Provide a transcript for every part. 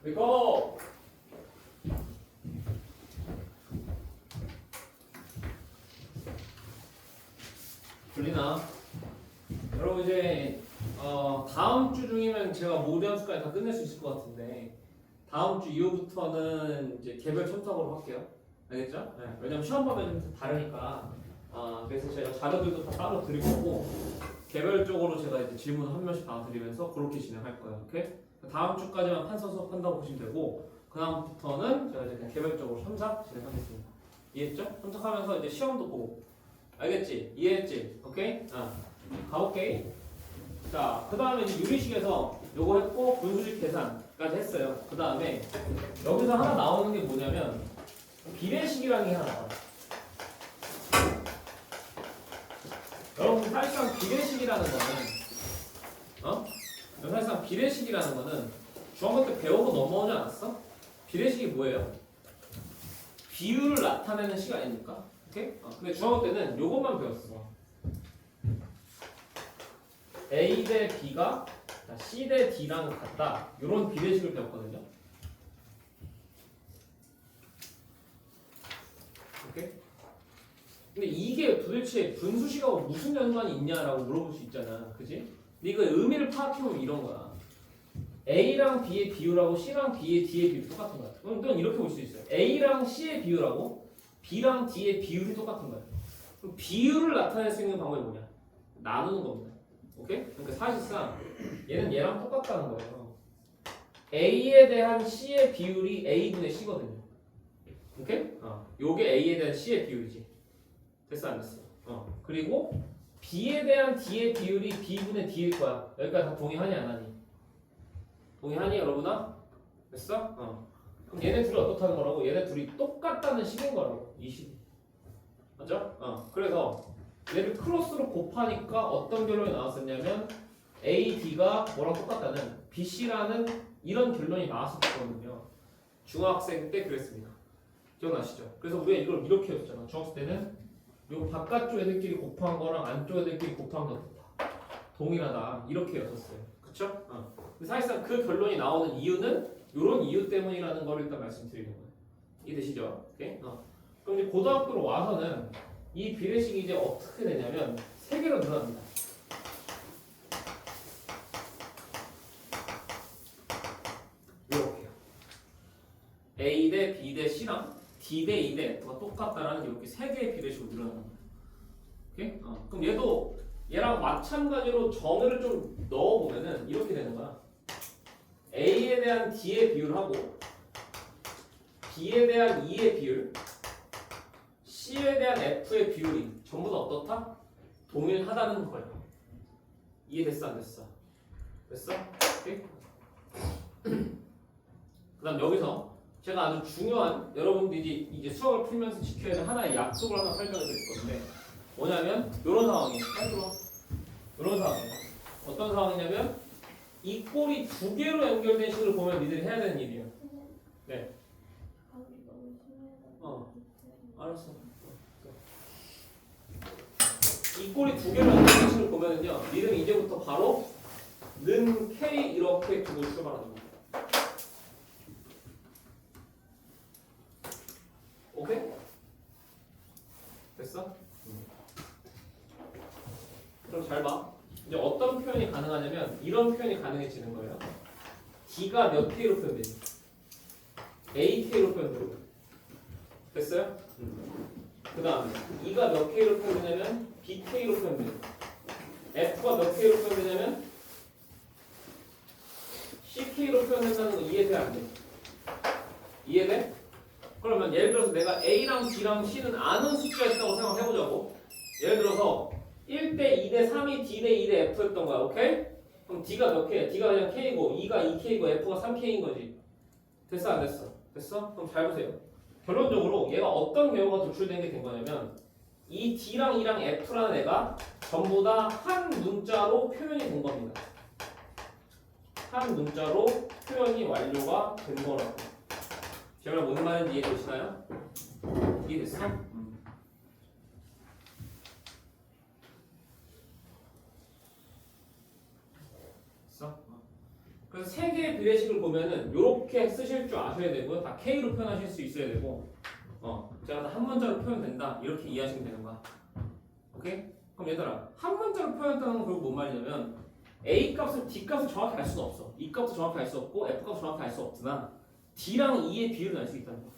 이거 들리나? 여러분 이제 다음 주 중이면 제가 모든 연습까지 다 끝낼 수 있을 것 같은데 다음 주 이후부터는 이제 개별 첨삭으로 할게요. 알겠죠? 네. 왜냐면 시험 범위가 좀 다르니까 그래서 제가 자료들도 다 따로 드릴 거고 개별적으로 제가 이제 질문 한 명씩 다 드리면서 그렇게 진행할 거예요. 오케이? 다음 주까지만 판서 수업한다고 보시면 되고 그 다음부터는 제가 이제 그냥 개별적으로 첨삭 진행하겠습니다. 이해했죠? 첨삭하면서 이제 시험도 보고 알겠지? 이해했지? 오케이? 가볼게. 자, 그 다음에 이제 유리식에서 요거 했고 분수식 계산까지 했어요. 그 다음에 여기서 하나 나오는 게 뭐냐면 비례식이라는 게 하나 나와요. 여러분 사실상 비례식이라는 거는 사실상 비례식이라는 거는 중학교 때 배우고 넘어오지 않았어? 비례식이 뭐예요? 비율을 나타내는 식 아닙니까? 오케이? 근데 중학교 때는 요것만 배웠어. A 대 B가 C 대 D랑 같다. 이런 비례식을 배웠거든요. 오케이? 근데 이게 도대체 분수식하고 무슨 연관이 있냐라고 물어볼 수 있잖아. 그지? 근데 이거 의미를 파악해보면 이런 거야. A랑 B의 비율하고 C랑 B의 D의 비율이 똑같은 거야. 그럼 넌 이렇게 볼 수 있어요. A랑 C의 비율하고 B랑 D의 비율이 똑같은 거야. 그럼 비율을 나타낼 수 있는 방법이 뭐냐? 나누는 겁니다. 오케이? 그러니까 사실상 얘는 얘랑 똑같다는 거예요. A에 대한 C의 비율이 A분의 C거든요. 오케이? 요게 A에 대한 C의 비율이지. 됐어 안 됐어? 그리고 B에 대한 D의 비율이 B분의 D일 거야. 여기까지 다 동의하니 안 하니? 동의하니 여러분아? 됐어? 그럼 얘네 둘이 어떻다는 거라고? 얘네 둘이 똑같다는 식인 거라고. 이 식이. 맞죠? 그래서 얘를 크로스로 곱하니까 어떤 결론이 나왔었냐면 A, D가 뭐랑 똑같다는 BC라는 이런 결론이 나왔었거든요. 중학생 때 그랬습니다. 기억나시죠? 그래서 우리가 이걸 이렇게 했잖아. 중학생 때는 요 바깥쪽 애들끼리 곱한 거랑 안쪽 애들끼리 곱한 거 동일하다. 이렇게 였었어요. 그쵸? 근데 사실상 그 결론이 나오는 이유는 이런 이유 때문이라는 걸 일단 말씀드리는 거예요. 이해되시죠? 오케이? 그럼 이제 고등학교로 와서는 이 비례식이 이제 어떻게 되냐면 세 개로 늘어납니다. 이렇게요. A 대 B 대 C랑 D 대 E 대 F가 똑같다라는 이렇게 세 개의 비례식으로 늘어나는 거예요. 오케이? 그럼 얘도 얘랑 마찬가지로 정의를 좀 넣어보면은 이렇게 되는 거야. A에 대한 D의 비율하고 B에 대한 E의 비율, C에 대한 F의 비율이 전부 다 어떻다? 동일하다는 거예요. 이해됐어 안 됐어? 됐어? 오케이? 그 다음 여기서 제가 아주 중요한 여러분들이 이제 수학을 풀면서 지켜야 될 하나의 약속을 하나 설명해 드릴 건데 뭐냐면 이런 상황이에요. 이런 상황이에요. 어떤 상황이냐면 이 꼴이 두 개로 연결된 식으로 보면 니들이 해야 되는 일이에요. 네. 알았어. 이 꼴이 두 개로 연결된 식으로 보면은요, 니들은 이제부터 바로 는 K 이렇게 두고 출발하는 겁니다. 오케이? 됐어? 그럼 잘 봐. 이제 어떤 표현이 가능하냐면 이런 표현이 가능해지는 거예요. D가 몇 K로 표현되지? AK로 표현되고. 됐어요? 그 다음에 E가 몇 K로 표현되냐면 BK로 표현되고. F가 몇 K로 표현되냐면 CK로 표현된다는 거 이해돼 안 돼? 이해돼? 그러면 예를 들어서 내가 A랑 B랑 C는 아는 숫자였다고 생각해보자고. 예를 들어서 1대 2대 3이 D 대 2대 F였던 거야. 오케이? 그럼 D가 몇 K야? D가 그냥 K고 2가 2K고 F가 3K인 거지. 됐어 안 됐어? 됐어? 그럼 잘 보세요. 결론적으로 얘가 어떤 경우가 도출된 게 된 거냐면 이 D랑 E랑 F라는 애가 전부 다 한 문자로 표현이 된 겁니다. 한 문자로 표현이 완료가 된 거라고. 제가 무슨 말인지 이해되시나요? 이해됐어? 됐어? 그래서 세 개의 비례식을 보면은 이렇게 쓰실 줄 아셔야 되고요. 다 K로 표현하실 수 있어야 되고, 제가 다 한 문자로 표현된다 이렇게 이해하시면 되는 거야. 오케이? 그럼 얘들아, 한 문자로 표현했다는 건 결국 뭔 말이냐면 A 값을 D 값을 정확히 알 수는 없어. E 값도 정확히 알 수 없고 F 값을 정확히 알 수 없으나 D랑 E의 비율을 알 수 있다는 거야.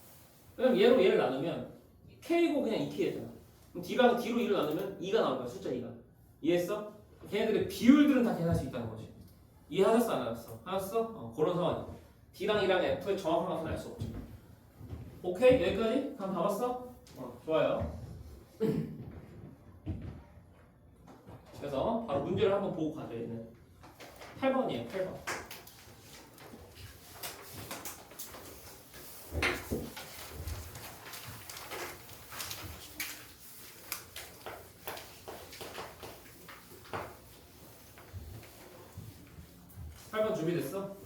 왜냐면 얘로 얘를 나누면 K고 그냥 2K잖아. 그럼 D랑 D로 2를 나누면 2가 나올 거야. 숫자 2가. 이해했어? 걔네들의 비율들은 다 계산할 수 있다는 거지. 이해하셨어? 안 하셨어? 하셨어? 그런 상황이야. D랑 E랑 F의 정확한 값은 알 수 없지. 오케이? 여기까지? 다 봤어? 좋아요. 그래서 바로 문제를 한번 보고 가죠. 얘는 8번이에요. 8번. 준비됐어?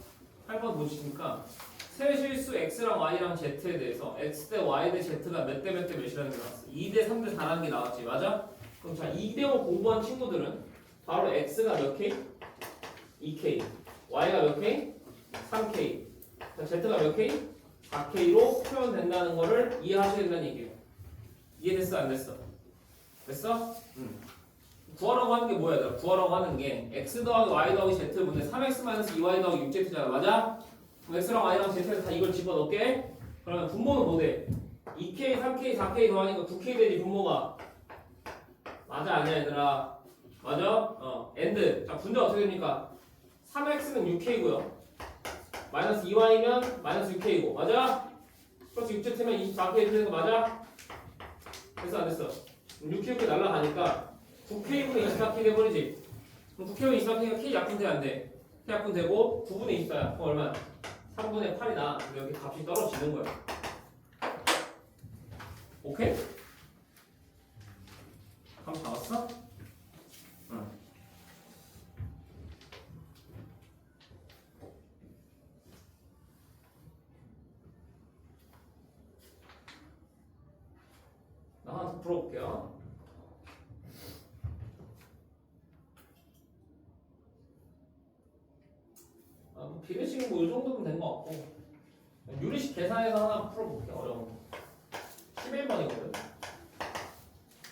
8번 보시니까 세실수 x랑 y랑 z에 대해서 x 대 y 대 z가 몇 대 몇 대 몇이라는 게 나왔어. 2대 3대 4라는 게 나왔지. 맞아? 그럼 자 2대 5 공부한 친구들은 바로 x가 몇 k? 2k. y가 몇 k? 3k. 자, z가 몇 k? 4k로 표현된다는 거를 이해하셔야 된다는 얘기예요. 이해됐어? 안 됐어? 됐어? 구하라고 하는 게 뭐야 얘들아? 구하라고 하는 게 x 더하기 y 더하기 z분의 3x-2y 더하기 6z잖아. 맞아? 그럼 x랑 y랑 z에서 다 이걸 집어넣게. 그러면 분모는 뭐 돼? 2k, 3k, 4k 더하니까 9k 되지 분모가. 맞아 아니야 얘들아? 맞아? and 자 분자 어떻게 됩니까? 3x는 6k고요 마이너스 2y면 마이너스 6k고 맞아? 플러스 6z면 24k 되는 거 맞아? 됐어 안 됐어? 6k 날라가니까 9k분의 24k 돼버리지. 그럼 9k분의 24k가 k 약분 돼 안 돼? k 약분 되고 9분의 24야. 그럼 얼마야? 3분의 8이다. 여기 값이 떨어지는 거야. 오케이? 감 잡았어? 응. 나 하나 더 풀어볼게요. 비례식은 뭐 이 정도면 된 것 같고 유리식 계산해서 하나 풀어볼게요. 어려운 거 11번이거든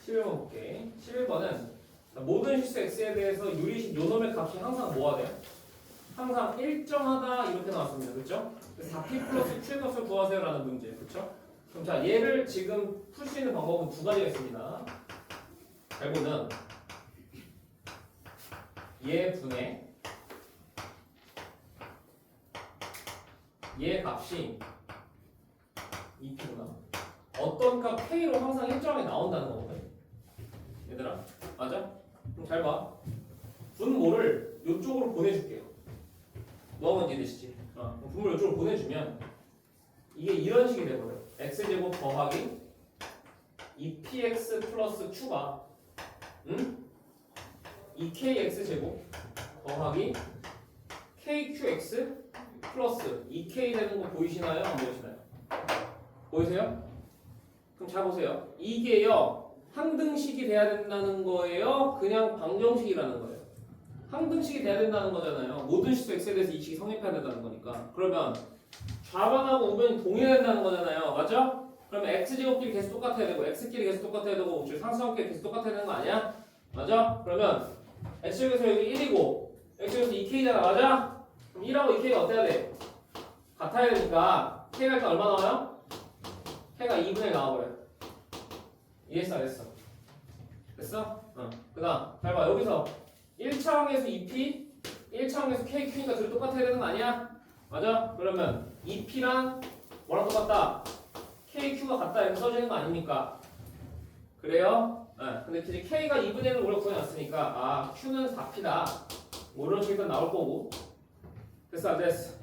11번 볼게. 11번은 모든 실수 x에 대해서 유리식 요놈의 값이 항상 뭐가 돼요? 항상 일정하다 이렇게 나왔습니다. 그렇죠? 4p 플러스 q의 값을 구하세요 라는 문제. 그렇죠? 그럼 자 얘를 지금 풀 수 있는 방법은 두 가지가 있습니다. 잘 보면 얘 분의 얘 값이 2p구나. 어떤 값 k로 항상 일정하게 나온다는 거거든. 얘들아, 맞아? 그럼 잘 봐. 분모를 이쪽으로 보내줄게요. 뭐가 뭔지 이해되시지? 분모를 이쪽으로 보내주면 이게 이런 식이 돼버려. x제곱 더하기 2px 플러스 q가 2kx제곱 더하기 kqx 플러스 2k 되는 거 보이시나요? 안 보이시나요? 보이세요? 그럼 잘 보세요. 이게요 항등식이 돼야 된다는 거예요? 그냥 방정식이라는 거예요? 항등식이 돼야 된다는 거잖아요. 모든 실수 x에 대해서 이 식이 성립해야 된다는 거니까. 그러면 좌변하고 우변이 동일해야 된다는 거잖아요. 맞죠? 그러면 x제곱끼리 계속 똑같아야 되고 x끼리 계속 똑같아야 되고 상수함끼리 계속 똑같아야 되는 거 아니야? 맞아? 그러면 x제곱에서 여기 1이고 x제곱에서 2k잖아. 맞아? 그럼 1하고 2k가 어때야 돼? 같아야 되니까 k가 일단 얼마 나와요? k가 2분의 1 나와버려요. 이해했어? 안 했어? 됐어? 그 다음 잘 봐. 여기서 1차항에서 2p 1차항에서 kq니까 둘이 똑같아야 되는 거 아니야? 맞아? 그러면 2p랑 뭐랑 똑같다? kq가 같다 이렇게 써지는 거 아닙니까? 그래요? 근데 이제 k가 2분의 1을 우리가 구해놨으니까 q는 4p다 뭐 이런 식으로 일단 나올 거고. 됐어 안 됐어?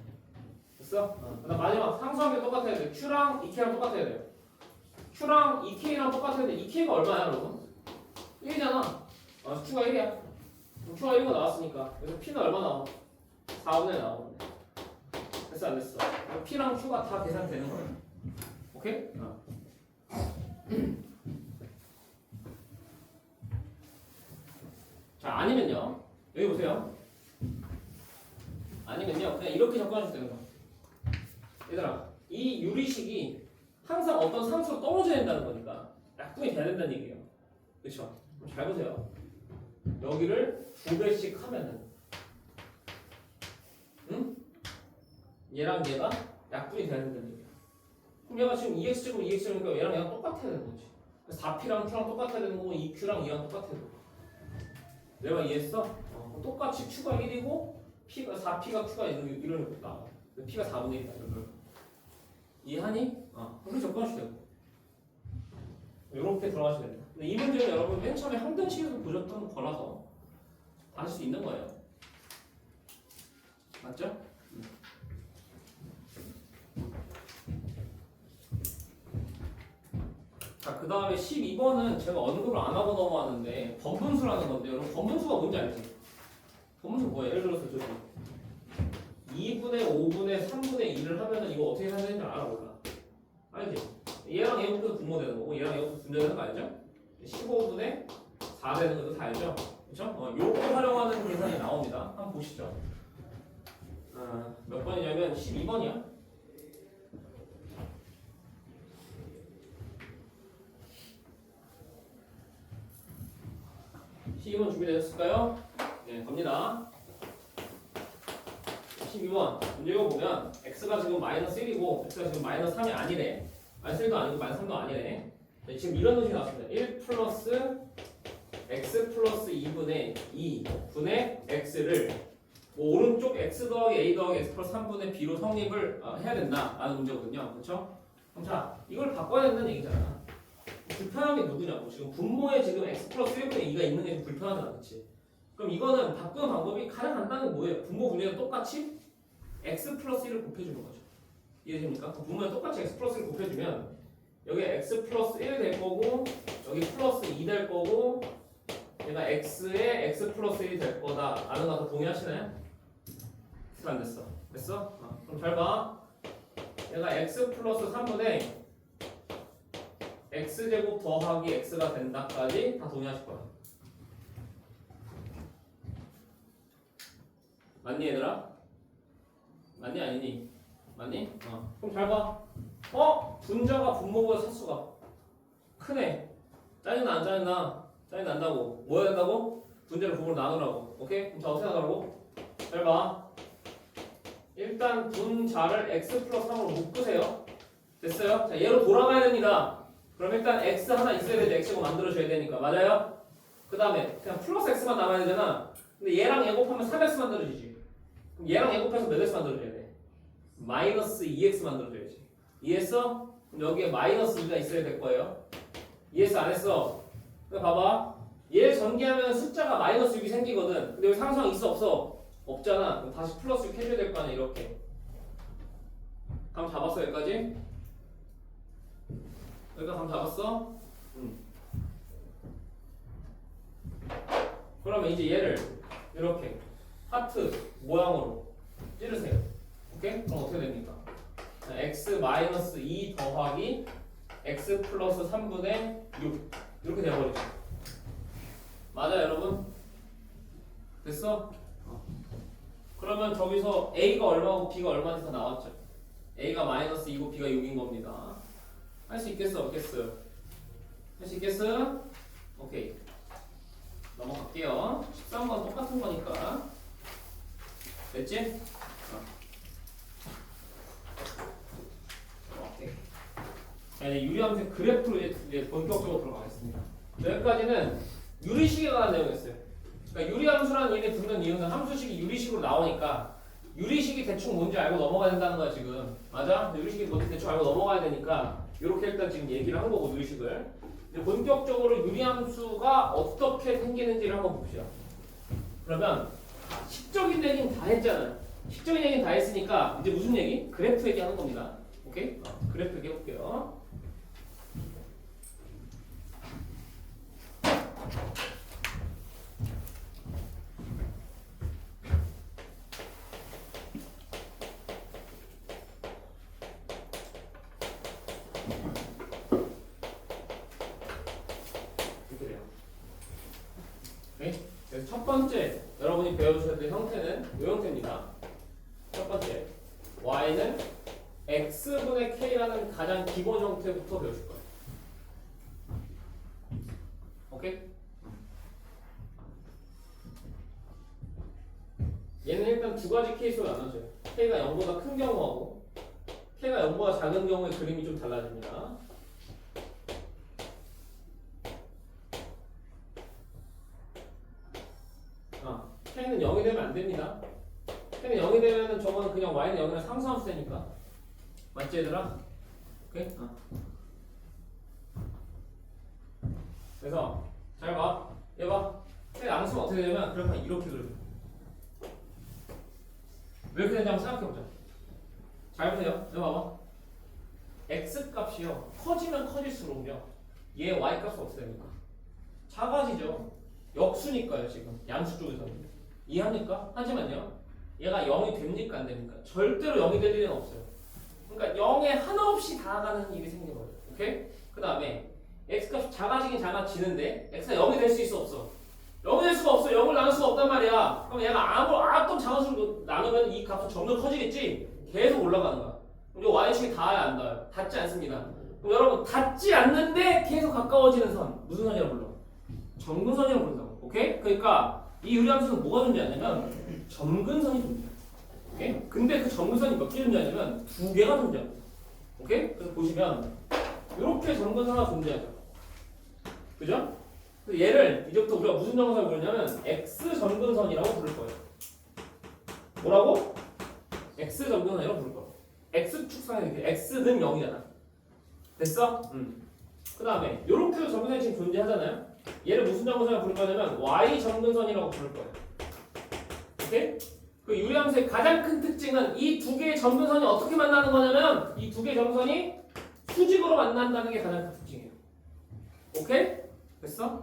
됐어? 그다음 마지막 상수함이 똑같아야 돼. q랑 2k랑 똑같아야 돼요. q랑 2k랑 똑같아야 돼. 2k가 얼마야 여러분? 1이잖아. q가 1이야. 그럼 q가 1가 나왔으니까 그래서 p는 얼마 나와? 4분의 1 나오네. 됐어 안 됐어? p랑 q가 다 계산되는 거야. 오케이? 자 아니면요. 여기 보세요. 아니면요 그냥 이렇게 접근하셔도 되는 거야. 얘들아 이 유리식이 항상 어떤 상수로 떨어져야 된다는 거니까 약분이 돼야 된다는 얘기예요. 그렇죠? 잘 보세요. 여기를 2배씩 하면은 응? 얘랑 얘가 약분이 돼야 된다는 얘기야. 그럼 얘가 지금 2x제곱 2x제곱이니까 얘랑 똑같아야 되는 거지. 4p랑 q랑 똑같아야 되는 거고 2q랑 2랑 똑같아야 되는 거고. 내가 이해했어? 똑같이 q가 1이고 p가 4p가 q가 이러니까 p가 4분의 1이다. 이러면 이해하니? 그렇게 접근하시면 되고 이렇게 들어가시면 됩니다. 근데 이 문제는 여러분 맨 처음에 항등식에서 보셨던 거라서 할 수 있는 거예요. 맞죠? 자, 그 다음에 12번은 제가 언급을 안 하고 넘어왔는데 번분수라는 건데 여러분 번분수가 뭔지 알지? 번분수 뭐예요? 예를 들어서 저기 2분의 5분의 3분의 2를 하면은 이거 어떻게 해야 되는지 알아 몰라? 알지? 얘랑 얘 곱해서 분모되는 거고 얘랑 얘 곱해서 분모되는 거 알죠? 15분의 4 되는 것도 다 알죠? 그쵸? 요거 활용하는 계산이 나옵니다. 한번 보시죠. 몇 번이냐면 12번이야. 12번 준비되셨을까요? 네, 갑니다. 12번 문제가 보면 x가 지금 마이너스 1이고 x가 지금 마이너스 3이 아니래. 마이너스 1도 아니고 마이너스 3도 아니래. 네, 지금 이런 놈이 나왔습니다. 1 플러스 x 플러스 2분의 2 분의 x를 뭐 오른쪽 x 더하기 a 더하기 x 플러스 3분의 b로 성립을 해야 된다 라는 문제거든요. 그렇죠? 그럼 자 이걸 바꿔야 된다는 얘기잖아. 불편한 게 누구냐고. 지금 분모에 지금 x 플러스 1분의 2가 있는 게 불편하잖아. 그치? 그럼 이거는 바꾸는 방법이 가장 간단한 게 뭐예요? 분모 분모에 똑같이 x 플러스 1을 곱해주는 거죠. 이해됩니까? 분모에 똑같이 x 플러스 1을 곱해주면 여기 x 플러스 1 될 거고 여기 플러스 2 될 거고 얘가 x에 x 플러스 1이 될 거다 라는 거 동의하시나요? 됐어 안 됐어? 됐어? 그럼 잘 봐. 얘가 x 플러스 3분의 x제곱 더하기 x가 된다까지 다 동의하실 거야. 맞니 얘들아? 맞니 아니니? 맞니? 그럼 잘 봐. 분자가 분모보다 차수가 크네. 짜증나 안 짜증나? 짜증난다고. 뭐 해야 된다고? 분자를 부분으로 나누라고. 오케이? 그럼 자 어떻게 나누라고? 잘 봐. 일단 분자를 x 플러스 3으로 묶으세요. 됐어요? 자 얘로 돌아가야 됩니다. 그럼 일단 x 하나 있어야 되죠. x제곱 만들어줘야 되니까. 맞아요? 그 다음에 그냥 플러스 x만 남아야 되잖아. 근데 얘랑 얘 곱하면 3x 만들어지지. 그럼 얘랑 얘 곱해서 몇 x 만들어줘야 돼? 마이너스 2x 만들어줘야지. 이해했어? 그럼 여기에 마이너스 2가 있어야 될 거예요. 이해했어? 안 했어? 그럼 봐봐. 얘 전개하면 숫자가 마이너스 6이 생기거든. 근데 여기 상수항 있어 없어? 없잖아. 그럼 다시 플러스 6 해줘야 될 거 아니야. 이렇게. 감 잡았어 여기까지? 여기까지 감 잡았어? 그러면 이제 얘를 이렇게 하트 모양으로 찌르세요. 오케이? 그럼 어떻게 됩니까? x 마이너스 2 더하기 x 플러스 3분의 6 이렇게 되어버리죠. 맞아요 여러분? 됐어? 그러면 저기서 a가 얼마고 b가 얼마인지 다 나왔죠? a가 마이너스 2고 b가 6인 겁니다. 할 수 있겠어 없겠어요? 할 수 있겠어? 오케이 넘어갈게요. 13번 똑같은 거니까 됐지? 오케이. 자 이제 유리함수 그래프로 이제 본격적으로 들어가겠습니다. 여기까지는 유리식에 관한 내용이었어요. 그러니까 유리함수라는 얘네 붙는 이유는 함수식이 유리식으로 나오니까 유리식이 대충 뭔지 알고 넘어가야 된다는 거야 지금. 맞아? 유리식이 뭔지 대충 알고 넘어가야 되니까 이렇게 일단 지금 얘기를 한 거고 유리식을. 이제 본격적으로 유리함수가 어떻게 생기는지를 한번 봅시다. 그러면 식적인 얘기는 다 했잖아요. 식적인 얘기는 다 했으니까 이제 무슨 얘기? 그래프 얘기하는 겁니다. 오케이? 그래프 얘기 해볼게요. 그래서 첫 번째 여러분이 배워주셔야 될 형태는 이 형태입니다. 첫 번째, y는 x분의 k라는 가장 기본 형태부터 배우실 거예요. 오케이? 얘는 일단 두 가지 케이스로 나눠져요. k가 0보다 큰 경우하고 k가 0보다 작은 경우의 그림이 좀 달라집니다. k는 0이 되면 안 됩니다. k는 0이 되면 저거는 그냥 y는 0이랑 상수함수 되니까. 맞지 얘들아? 오케이? 그래서 잘 봐. 얘 봐. k 양수가 어떻게 되냐면 그래프 이렇게 그려요. 왜 이렇게 되는지 한번 생각해보자. 잘 보세요. 여기 봐봐. x 값이요. 커지면 커질수록요. 얘 y 값은 어떻게 됩니까? 작아지죠. 역수니까요. 지금 양수 쪽에서는. 이해합니까? 하지만요. 얘가 0이 됩니까? 안 됩니까? 절대로 0이 될 일은 없어요. 그러니까 0에 하나 없이 다가가는 일이 생긴 거예요. 오케이? 그 다음에 x값이 작아지긴 작아지는데 x가 0이 될 수 있어 없어? 0이 될 수가 없어. 0을 나눌 수가 없단 말이야. 그럼 얘가 아tom 작은 수를 나누면 이 값은 점점 커지겠지? 계속 올라가는 거야. 그럼 이 y축이 닿아야 안 닿아요? 닿지 않습니다. 그럼 여러분 닿지 않는데 계속 가까워지는 선 무슨 선이라고 불러? 점근선이라고 부른다고. 오케이? 그러니까 이 유리함수는 뭐가 존재하냐면 점근선이 존재해요. 오케이? 근데 그 점근선이 몇 개 존재하냐면 두 개가 존재합니다. 오케이? 그래서 보시면 이렇게 점근선이 존재하죠. 그죠? 그래서 얘를 이제부터 우리가 무슨 점근선을 부르냐면 x 점근선이라고 부를 거예요. 뭐라고? x 점근선이라고 부를 거예요. x 축선이 이렇게 x는 0이잖아. 됐어? 그 다음에 이렇게 점근선이 지금 존재하잖아요. 얘를 무슨 점근선이라고 부를 거냐면 y 점근선이라고 부를 거예요. 오케이? 그 유리함수의 가장 큰 특징은 이 두 개의 점근선이 어떻게 만나는 거냐면 이 두 개의 점근선이 수직으로 만난다는 게 가장 큰 특징이에요. 오케이? 됐어?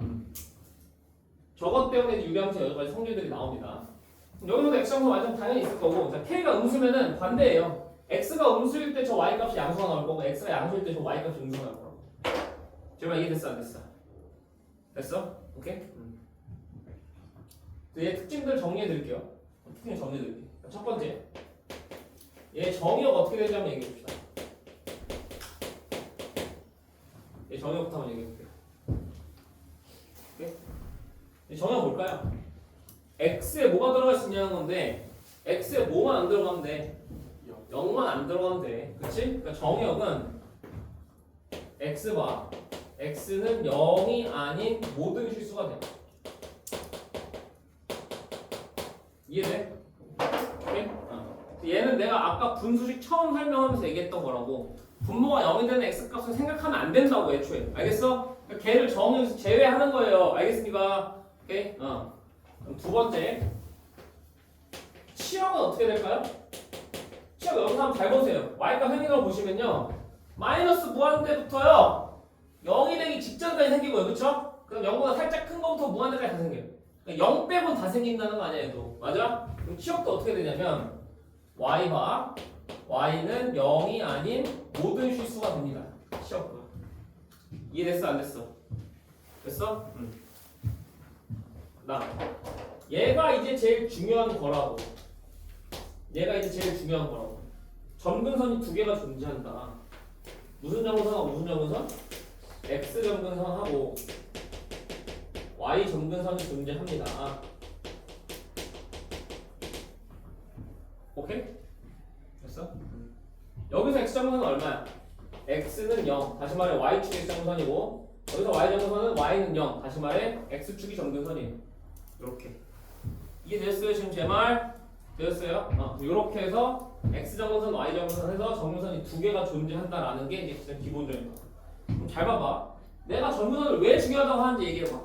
저것 때문에 유리함수 여러 가지 성질들이 나옵니다. 여기서도 x함수 완전 당연히 있을 거고, 자, k가 음수면은 반대예요. x가 음수일 때 저 y 값이 양수가 나올 거고, x가 양수일 때 저 y 값이 음수가 나올 거고. 제발 이해됐어 안 됐어? 됐어? 오케이? 얘 특징들 정리해 드릴게요. 특징 정리해 드릴게요. 첫 번째, 얘 정의역 어떻게 되는지 한번 얘기해 봅시다. 얘 정의역부터 한번 얘기해 볼게요. 오케이? 얘 정의역 뭘까요? x에 뭐가 들어갈 수 있냐는 건데 x에 뭐만 안 들어가면 돼. 0만 안 들어가면 돼. 그치? 그러니까 정의역은 x와 x는 0이 아닌 모든 실수가 돼. 이해돼? 오케이? 얘는 내가 아까 분수식 처음 설명하면서 얘기했던 거라고. 분모가 0이 되는 x값을 생각하면 안 된다고 애초에. 알겠어? 그러니까 걔를 정의에서 제외하는 거예요. 알겠습니까? 오케이? 그럼 두 번째, 치역은 어떻게 될까요? 치역 여기서 한번 잘 보세요. y값 행위라고 보시면요, 마이너스 무한대부터요 0이 되기 직전까지 생기고요. 그쵸? 그럼 0보다 살짝 큰 거부터 무한대까지 다 생겨요. 그러니까 0 빼곤 다 생긴다는 거 아니야 얘도. 맞아? 그럼 치역도 어떻게 되냐면 y와 y는 0이 아닌 모든 실수가 됩니다. 치역도. 이해됐어 안 됐어? 됐어? 나 얘가 이제 제일 중요한 거라고. 얘가 이제 제일 중요한 거라고. 점근선이 두 개가 존재한다. 무슨 점근선하고 무슨 점근선? x 점근선하고 y 점근선이 존재합니다. 오케이? 됐어? 여기서 x 점근선은 얼마야? x는 0. 다시 말해 y축이 x 점근선이고, 여기서 y 점근선은 y는 0. 다시 말해 x축이 점근선이에요. 이렇게. 이해됐어요? 지금 제 말? 되었어요? 이렇게 해서 x 점근선, y 점근선 해서 점근선이 두 개가 존재한다라는 게 이제 진짜 기본적인 거. 그럼 잘 봐봐. 내가 점근선을 왜 중요하다고 하는지 얘기해봐.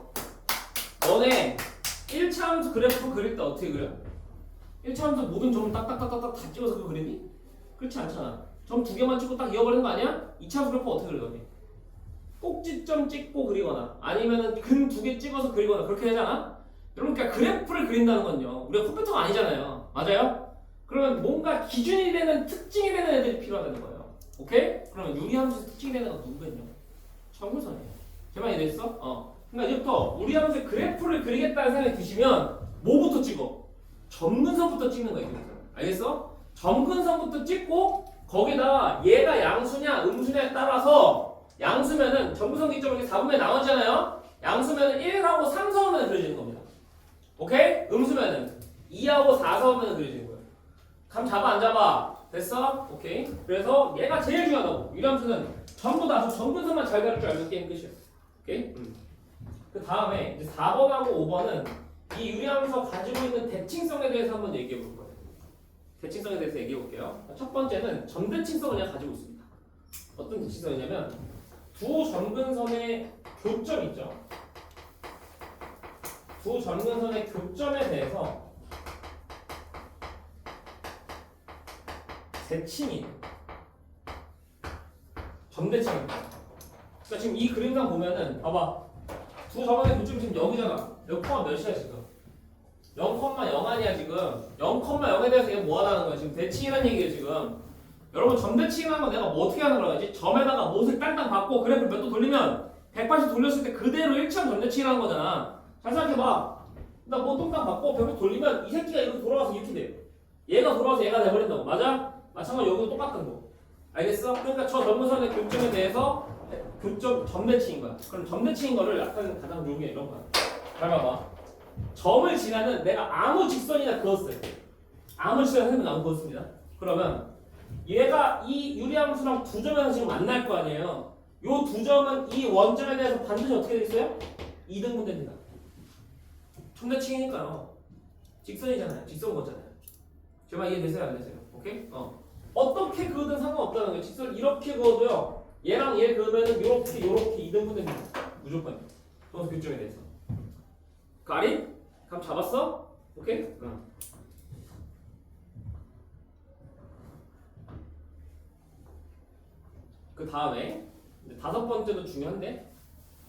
너네 1차 함수 그래프 그릴 때 어떻게 그려? 1차 함수 모든 점을 딱딱딱딱딱 다 찍어서 그거 그리니? 그렇지 않잖아. 점 두 개만 찍고 딱 이어버리는 거 아니야? 2차 함수 그래프 어떻게 그리거니? 꼭지점 찍고 그리거나 아니면은 근 두 개 찍어서 그리거나 그렇게 하잖아? 그러니까 그래프를 그린다는 건요, 우리가 컴퓨터가 아니잖아요. 맞아요? 그러면 뭔가 기준이 되는, 특징이 되는 애들이 필요하다는 거예요. 오케이? 그러면 유리함수의 특징이 되는 건 누구겠냐? 점근선이에요. 제 말이 됐어? 그러니까 이제부터 유리함수의 그래프를 그리겠다는 생각이 드시면 뭐부터 찍어? 점근선부터 찍는 거야. 이제부터. 알겠어? 점근선부터 찍고 거기다가 얘가 양수냐 음수냐에 따라서 양수면은 점근선 기점을 이렇게 4분의 나누잖아요. 양수면은 1하고 3 서우면 그려지는 겁니다. 오케이? 음수면은 2하고 4 서우면 그려지는 거예요. 감 잡아 안 잡아? 됐어? 오케이. 그래서 얘가 제일 중요하다고. 유리함수는 전부 다 점근선만 잘 가릴 줄 알면 게임 끝이야. 오케이? 그 다음에 이제 4번하고 5번은 이 유리함수가 가지고 있는 대칭성에 대해서 한번 얘기해 볼 거예요. 대칭성에 대해서 얘기해 볼게요. 첫 번째는 점대칭성을 그냥 가지고 있습니다. 어떤 대칭성이냐면 두 점근선의 교점 있죠. 두 점근선의 교점에 대해서 대칭이 점대칭입니다. 그러니까 지금 이 그림상 보면은 봐봐. 두 점근의 교점이 지금 여기잖아. 여기 코가 몇이야 지금? 0,0 아니야 지금. 0,0에 대해서 얘가 뭐 하다는 거야? 지금 대칭이라는 얘기예요 지금. 여러분 점대칭이라는 건 내가 뭐 어떻게 하는 거라 하지? 점에다가 못을 땅땅 받고 그래프를 몇 도 돌리면 180 돌렸을 때 그대로 일치한 점대칭이라는 거잖아. 잘 생각해봐. 나 뭐 똥땅 받고 180 돌리면 이 새끼가 이렇게 돌아와서 이렇게 돼. 얘가 돌아와서 얘가 돼버린다고. 맞아? 마찬가지로 여기도 똑같은 거. 알겠어? 그러니까 저 점근선의 교점에 대해서 교점 점대칭인 거야. 그럼 점대칭인 거를 나타내는 가장 좋은 게 이런 거야. 잘 봐봐. 점을 지나는 내가 아무 직선이나 그었어요. 아무 직선이나 아무 그었습니다. 그러면 얘가 이 유리함수랑 두 점에서 지금 만날 거 아니에요. 요 두 점은 이 원점에 대해서 반드시 어떻게 돼 있어요? 2등분 됩니다. 점대칭이니까요. 직선이잖아요. 직선 거잖아요. 제발 이해되세요? 안 되세요? 오케이? 어떻게 그어든 상관없다는 거예요. 직선 이렇게 그어도요. 얘랑 얘 그으면은 요렇게 2등분 됩니다. 무조건. 동사 교점에 대해서. 가리? 감 잡았어? 오케이? 응. 그 다음에 다섯 번째도 중요한데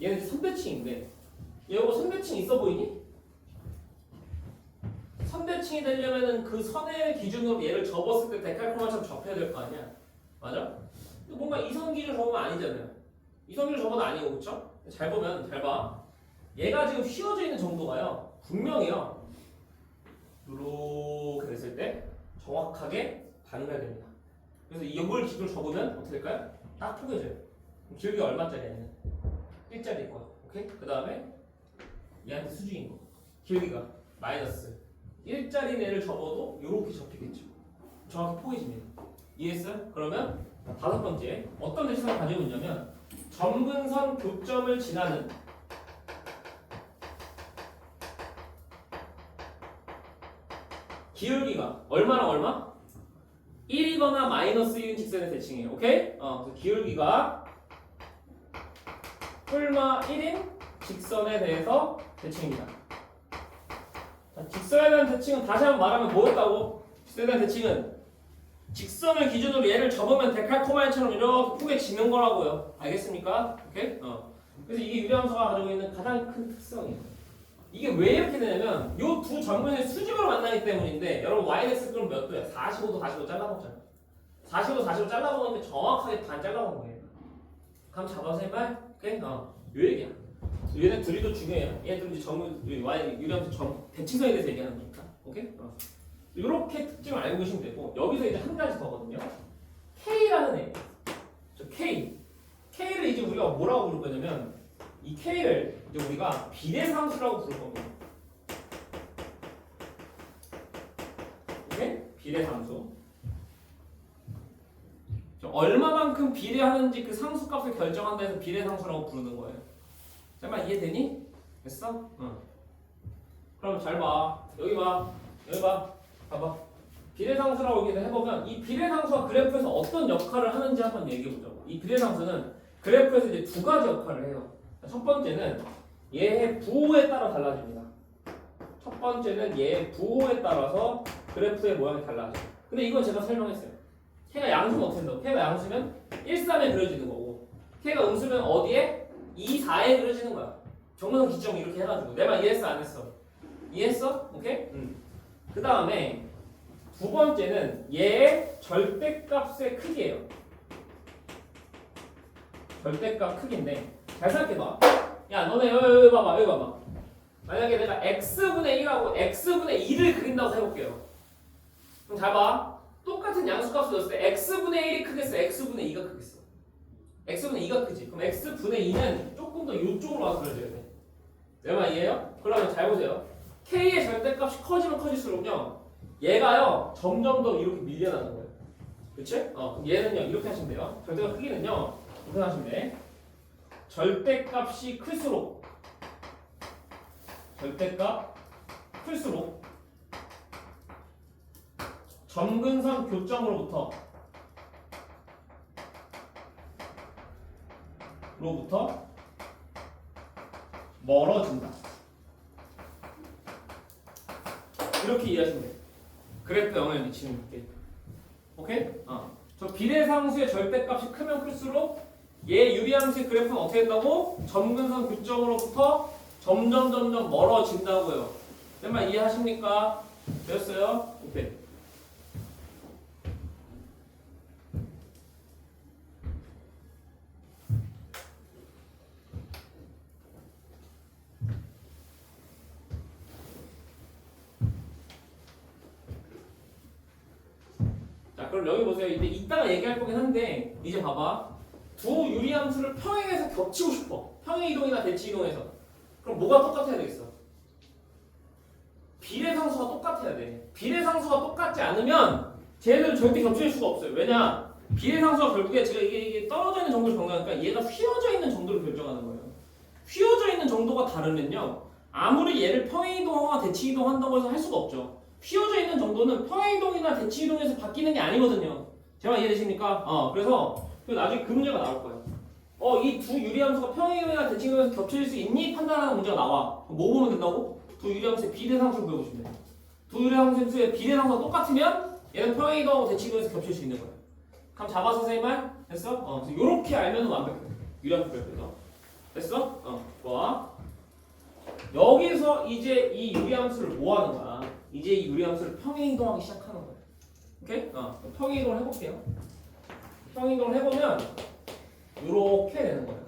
얘는 이제 선대칭인데 얘 이거 선대칭 있어 보이니? 선대칭이 되려면은 그 선의 기준으로 얘를 접었을 때 데칼코마처럼 접해야 될 거 아니야. 맞아? 뭔가 이선 기준 접으면 아니잖아요. 이선 기준 접어도 아니고 그쵸? 잘 보면 잘 봐. 얘가 지금 휘어져 있는 정도가요. 분명히요. 이렇게 됐을 때 정확하게 반응해야 됩니다. 그래서 이걸 기준으로 접으면 어떻게 될까요? 딱 포개져요. 기울기가 얼마짜리야? 1짜리일 거야. 오케이? 그 다음에 얘한테 수직인 거. 기울기가 마이너스 1짜리 애를 접어도 이렇게 접히겠죠. 정확히 포개집니다. 이해했어요? 그러면 다섯 번째 어떤 대칭성을 가지고 있냐면 점근선 교점을 지나는 기울기가 얼마나 얼마? 1이거나 마이너스 1인 직선의 대칭이에요. 오케이? 그래서 기울기가 뿔마 1인 직선에 대해서 대칭입니다. 자, 직선에 대한 대칭은 다시 한번 말하면 뭐였다고? 직선에 대한 대칭은 직선을 기준으로 얘를 접으면 데칼코마니처럼 이렇게 포개지는 거라고요. 알겠습니까? 오케이? 그래서 이게 유리함수가 가지고 있는 가장 큰 특성이에요. 이게 왜 이렇게 되냐면 요 두 점근의 수직으로 만나기 때문인데 여러분 yx 그럼 몇 도야? 45도 45도 잘라먹잖아. 45도 45도 잘라먹는 게 정확하게 반 잘라먹는 거예요. 감 잡아서 해봐. 오케이? 요 얘기야. 얘네 둘이 더 중요해요. 얘들 이제 점은 유리함수 점 대칭성에 대해서 얘기하는 거니까. 오케이? 이렇게 특징을 알고 계시면 되고 여기서 이제 한 가지 더거든요. K라는 애. 저 K. K를 이제 우리가 뭐라고 부를 거냐면 이 K를 이제 우리가 비례상수라고 부를 겁니다. 오케이? 비례상수. 얼마만큼 비례하는지 그 상수값을 결정한다 해서 비례상수라고 부르는 거예요. 잠깐만 이해되니? 됐어? 응. 그럼 잘 봐. 여기 봐. 여기 봐. 봐봐. 비례상수라고 얘기를 해보면 이 비례상수가 그래프에서 어떤 역할을 하는지 한번 얘기해보자고. 이 비례상수는 그래프에서 이제 두 가지 역할을 해요. 첫 번째는 얘의 부호에 따라 달라집니다. 첫 번째는 얘의 부호에 따라서 그래프의 모양이 달라져요. 근데 이건 제가 설명했어요. K가 양수면 어떻게 된다고? K가 양수면 1, 3에 그려지는 거고 K가 음수면 어디에? 2, 4에 그려지는 거야. 정근선 기점 이렇게 해가지고 내 말 이해했어 안 했어? 이해했어? 오케이? 그 다음에 두 번째는 얘의 절대값의 크기예요. 절대값 크기인데 잘 생각해봐. 야 너네 여기 봐봐 여기 봐봐. 만약에 내가 x분의 1하고 x분의 2를 그린다고 해볼게요. 그럼 잘 봐. 똑같은 양수값을 넣었을 때 x분의 1이 크겠어? x분의 2가 크겠어? x분의 2가 크지. 그럼 x분의 2는 조금 더 이쪽으로 와서 그려줘야 돼. 내 말 이해해요? 그러면 잘 보세요. k의 절대값이 커지면 커질수록요 얘가요 점점 더 이렇게 밀려나는 거예요. 그치? 그럼 얘는요 이렇게 하시면 돼요. 절대값 크기는요 이렇게 하시면 돼. 절대값이 클수록 점근선 교점으로부터 멀어진다. 이렇게 이해하시면 돼요. 그래프 영향을 미치는 게. 오케이? 저 비례상수의 절대값이 크면 클수록 얘 유리함수의 그래프는 어떻게 된다고? 점근선 교점으로부터 점점 멀어진다고요. 내 말 이해하십니까? 되었어요? 오케이. 자, 그럼 여기 보세요. 이제 이따가 얘기할 거긴 한데 이제 봐봐. 두 유리함수를 평행해서 겹치고 싶어. 평행 이동이나 대치 이동해서. 그럼 뭐가 똑같아야 되겠어? 비례상수가 똑같아야 돼. 비례상수가 똑같지 않으면 쟤네들은 절대 겹칠 수가 없어요. 왜냐? 비례상수가 결국에 제가 이게 떨어져 있는 정도를 정하니까 얘가 휘어져 있는 정도를 결정하는 거예요. 휘어져 있는 정도가 다르면요. 아무리 얘를 평행 이동하거나 대치 이동한다고 해서 할 수가 없죠. 휘어져 있는 정도는 평행 이동이나 대치 이동에서 바뀌는 게 아니거든요. 제가 이해되십니까? 그래서 나중에 그 문제가 나올 거예요. 이 두 유리함수가 평행 이동이나 대치 이동에서 겹칠 수 있니? 판단하는 문제가 나와. 그럼 뭐 보면 된다고? 두 유리함수의 비례상수를 구해보시면 돼요. 두 유리함수의 비례상수가 똑같으면 얘는 평행 이동하고 대치 이동에서 겹칠 수 있는 거예요. 그럼 잡아서 선생님 말? 됐어? 그래서 요렇게 알면 완벽해. 유리함수 그래프에서. 됐어? 좋아. 여기서 이제 이 유리함수를 뭐 하는 거야? 이제 이 유리함수를 평행 이동하기 시작하는 거야. 오케이? 평행 이동을 해볼게요. 평행 이동을 해보면 요렇게 되는 거예요.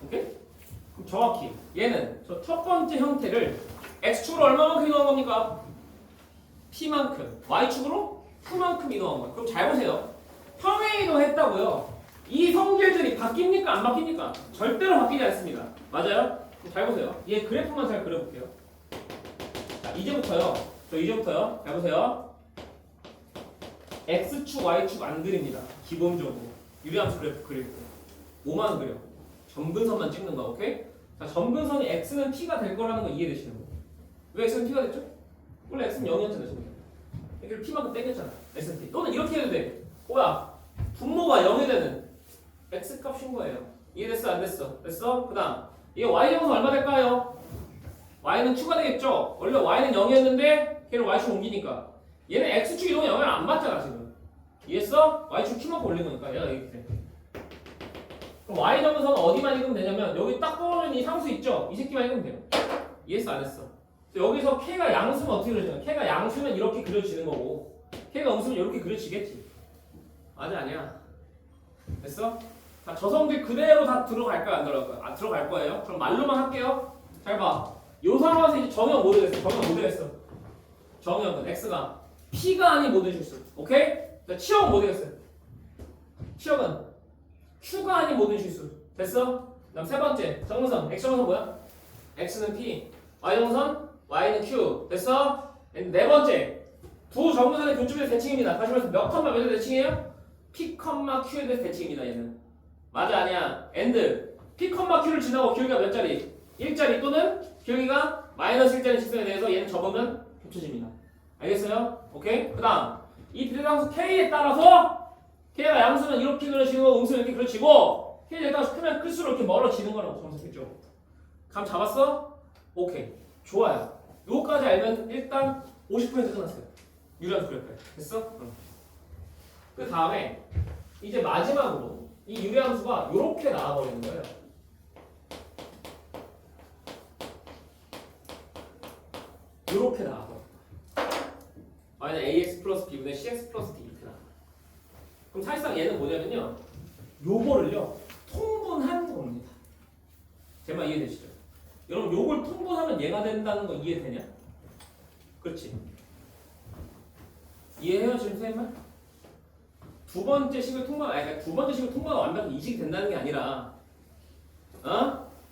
오케이? 그럼 정확히 얘는 저 첫 번째 형태를 x축으로 얼마만큼 이동한 겁니까? p만큼. y축으로 q만큼 이동한 거예요. 그럼 잘 보세요. 평행 이동했다고요. 이 성질들이 바뀝니까? 안 바뀝니까? 절대로 바뀌지 않습니다. 맞아요? 그럼 잘 보세요. 얘 그래프만 잘 그려볼게요. 자, 이제부터요. 잘 보세요. x축, y축 안 그립니다. 기본적으로. 유리함수 그래프 그릴 때. 5만 그려. 점근선만 찍는 거, 오케이? 자, 점근선이 x는 p가 될 거라는 거 이해되시는 거예요? 왜 x는 p가 됐죠? 원래 x는 0이었잖아요, 지금. 여기를 p만큼 땡겼잖아. x는 p. 또는 이렇게 해도 돼. 뭐야? 분모가 0이 되는 x값인 거예요. 이해됐어? 안 됐어? 됐어? 그 다음 이게 y제곱은 얼마 될까요? y는 q가 되겠죠? 원래 y는 0이었는데 걔를 y축 옮기니까 얘는 x축 이동이 영향을 안 받잖아 지금. 이해했어? y축 q만큼 올린 거니까 얘가 이렇게 돼. 그럼 y점에서는 어디만 읽으면 되냐면 여기 딱 떨어진 이 상수 있죠? 이 새끼만 읽으면 돼요. 이해했어? 안 했어? 여기서 k가 양수면 어떻게 그려지냐? k가 양수면 이렇게 그려지는 거고 k가 음수면 이렇게 그려지겠지. 맞아 아니야? 됐어? 자, 저 성질 그대로 다 들어갈까요? 안 들어갈까요? 들어갈 거예요. 그럼 말로만 할게요. 잘 봐. 요 상황에서 이제 정형 뭐 되겠어? 정형 뭐 되겠어? 정형은 x가 p가 아닌 모든 실수. 오케이? 자, 치역은 뭐 되겠어요? 치역은 q가 아닌 모든 실수. 됐어? 그다음 세 번째 정근선. x 정근선 뭐야? x는 p, y 정근선 y는 q. 됐어? 네 번째 두 정근선의 교점에서 대칭입니다. 다시 말해서 몇 컴마 몇에 대칭이에요? p, q에 대해서 대칭입니다. 얘는 맞아 아니야? and p, q를 지나고 기울기가 몇 자리? 1자리 또는 기울기가 마이너스 1자리 직선에 대해서 얘는 접으면 겹쳐집니다. 알겠어요? 오케이? 그 다음 이 비례상수 k에 따라서 k가 양수는 이렇게 그려지고 음수는 이렇게 그려지고 k에 따라서 크면 클수록 이렇게 멀어지는 거라고 정석했죠. 감 잡았어? 오케이 좋아요. 요거까지 알면 일단 50% 끝났어요. 유리함수 그럴까요? 됐어? 응. 그 다음에 이제 마지막으로 이 유리함수가 이렇게 나와버리는 거예요. 이렇게 나와버려. 만약 ax 플러스 b분의 cx 플러스 d 이렇게 나와. 그럼 사실상 얘는 뭐냐면요. 요거를요 통분한 겁니다. 제 말 이해되시죠? 여러분 요걸 통분하면 얘가 된다는 거 이해되냐? 그렇지. 이해해요 지금 쌤 말? 두 번째 식을 통과가 아니 두 번째 식을 통과가 완벽히 이식이 된다는 게 아니라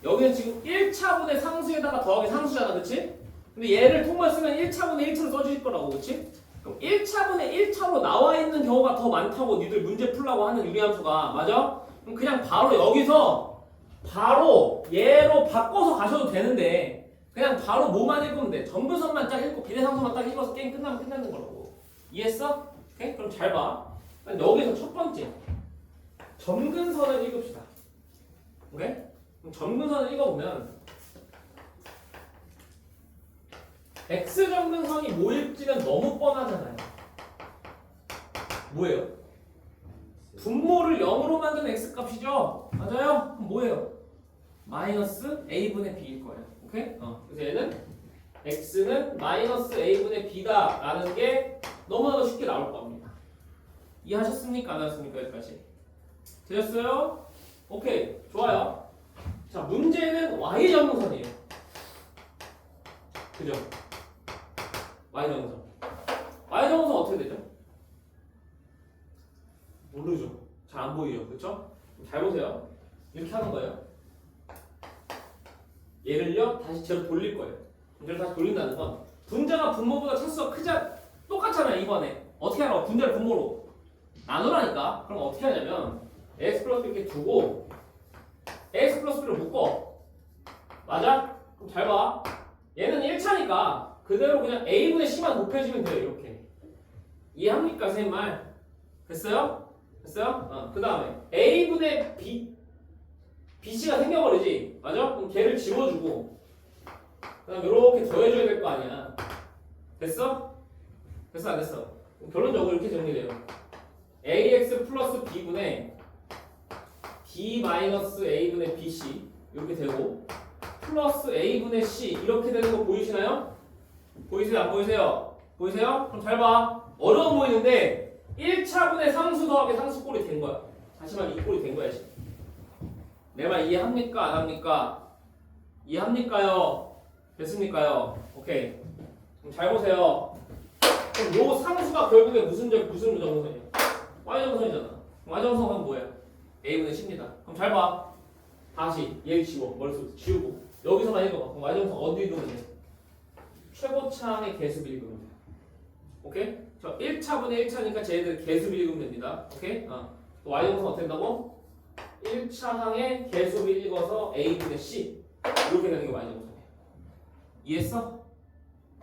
여기는 지금 1차분의 상수에다가 더하기 상수잖아 그렇지? 근데 얘를 통과 쓰면 1차분의 1차로 써질 거라고 그렇지? 그럼 1차분의 1차로 나와 있는 경우가 더 많다고 니들 문제 풀라고 하는 유리함수가 맞아? 그럼 그냥 바로 여기서 바로 얘로 바꿔서 가셔도 되는데 그냥 바로 뭐만 읽으면 돼. 점근선만 딱 읽고 비례상수만 딱 읽어서 게임 끝나면 끝나는 거라고. 이해했어? 오케이? 그럼 잘 봐. 여기서 첫 번째 점근선을 읽읍시다. 오케이? 그럼 점근선을 읽어보면 X점근선이 뭐일지는 너무 뻔하잖아요. 뭐예요? 분모를 0으로 만든 X값이죠? 맞아요? 그럼 뭐예요? 마이너스 A분의 B일 거예요. 오케이? 그래서 얘는 X는 마이너스 A분의 B다 라는 게 너무나도 쉽게 나올 겁니다. 이해하셨습니까? 안 하셨습니까? 여기까지 되셨어요? 오케이 좋아요. 자 문제는 Y점근선이에요. 그죠? Y점근선 Y점근선 어떻게 되죠? 모르죠. 잘 안 보이죠? 그쵸? 잘 보세요. 이렇게 하는 거예요. 얘를요 다시 제로 돌릴 거예요. 분자를 다시 돌린다는 건 분자가 분모보다 차수가 크자 똑같잖아요. 이번에 어떻게 하라고? 분자를 분모로 나누라니까. 그럼 어떻게 하냐면 x 플러스 이렇게 두고 x 플러스 b를 묶어. 맞아? 그럼 잘 봐. 얘는 1차니까 그대로 그냥 a분의 c만 곱해주면 돼요. 이렇게 이해합니까? 쌤 말 됐어요? 됐어요? 그 다음에 a분의 bc가 생겨버리지. 맞아? 그럼 걔를 지워주고 그 다음에 이렇게 더해줘야 될 거 아니야. 됐어? 됐어 안 됐어? 결론적으로 이렇게 정리돼요. ax 플러스 b분의 b 마이너스 a분의 bc 이렇게 되고 플러스 a분의 c 이렇게 되는 거 보이시나요? 보이세요? 안 보이세요? 보이세요? 그럼 잘 봐. 어려워 보이는데 1차분의 상수 더하기 상수 꼴이 된 거야. 다시 말해 이 꼴이 된 거야 지금. 내 말 이해합니까? 안 합니까? 이해합니까요? 됐습니까요? 오케이. 그럼 잘 보세요. 그럼 요 상수가 결국에 무슨 점선이에요? Y점선이잖아. Y점선 하면 뭐예요? A분의 C입니다. 그럼 잘 봐. 다시 얘 지워. 머릿속에서 지우고 여기서만 읽어봐. 그럼 Y점선 어디 읽으면 돼? 최고차항의 개수비 읽으면 돼. 오케이? 저 1차분의 1차니까 쟤네들 개수비 읽으면 됩니다. 오케이? 또 Y점선 어떻게 된다고? 1차항의 개수비 읽어서 A분의 C 이렇게 되는 게 Y점선이에요. 이해했어?